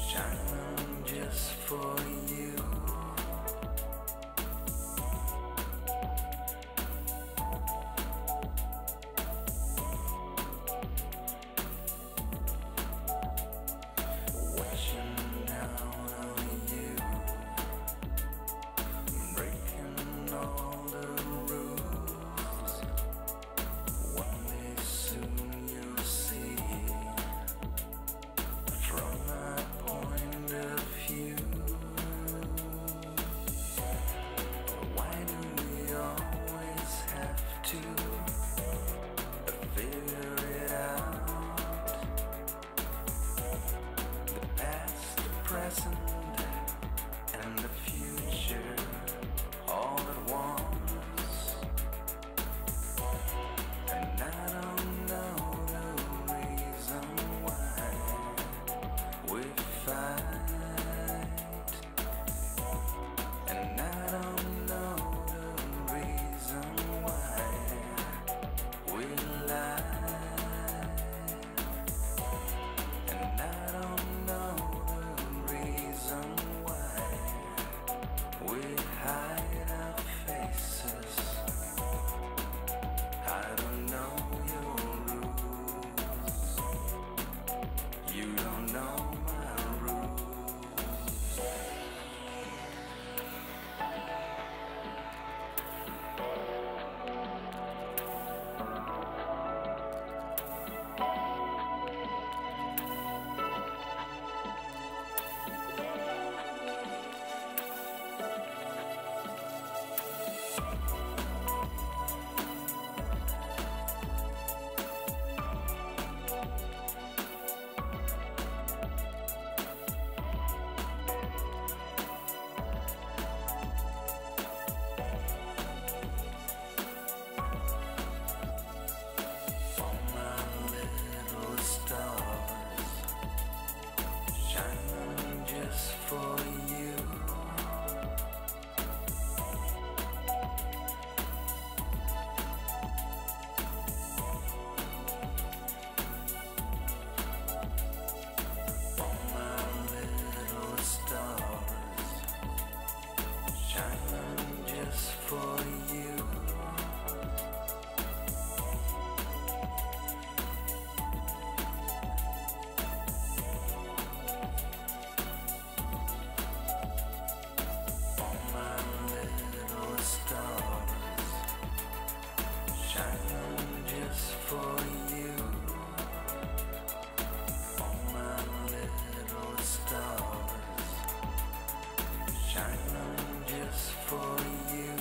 shining just for you. Watching down on you, breaking all the rules. One day soon you'll see, from my point of view. Why do we always have to figure it out? The past, the present, and the future all at once. And I don't know the reason why we fight. And I don't know the reason why we lie. And I don't know the reason why we hide our faces. I don't know your rules. You don't know my rules. All my little stars shining just for you. All my little stars shining just for you. All my little stars shining just for you. All my little stars shining just for you.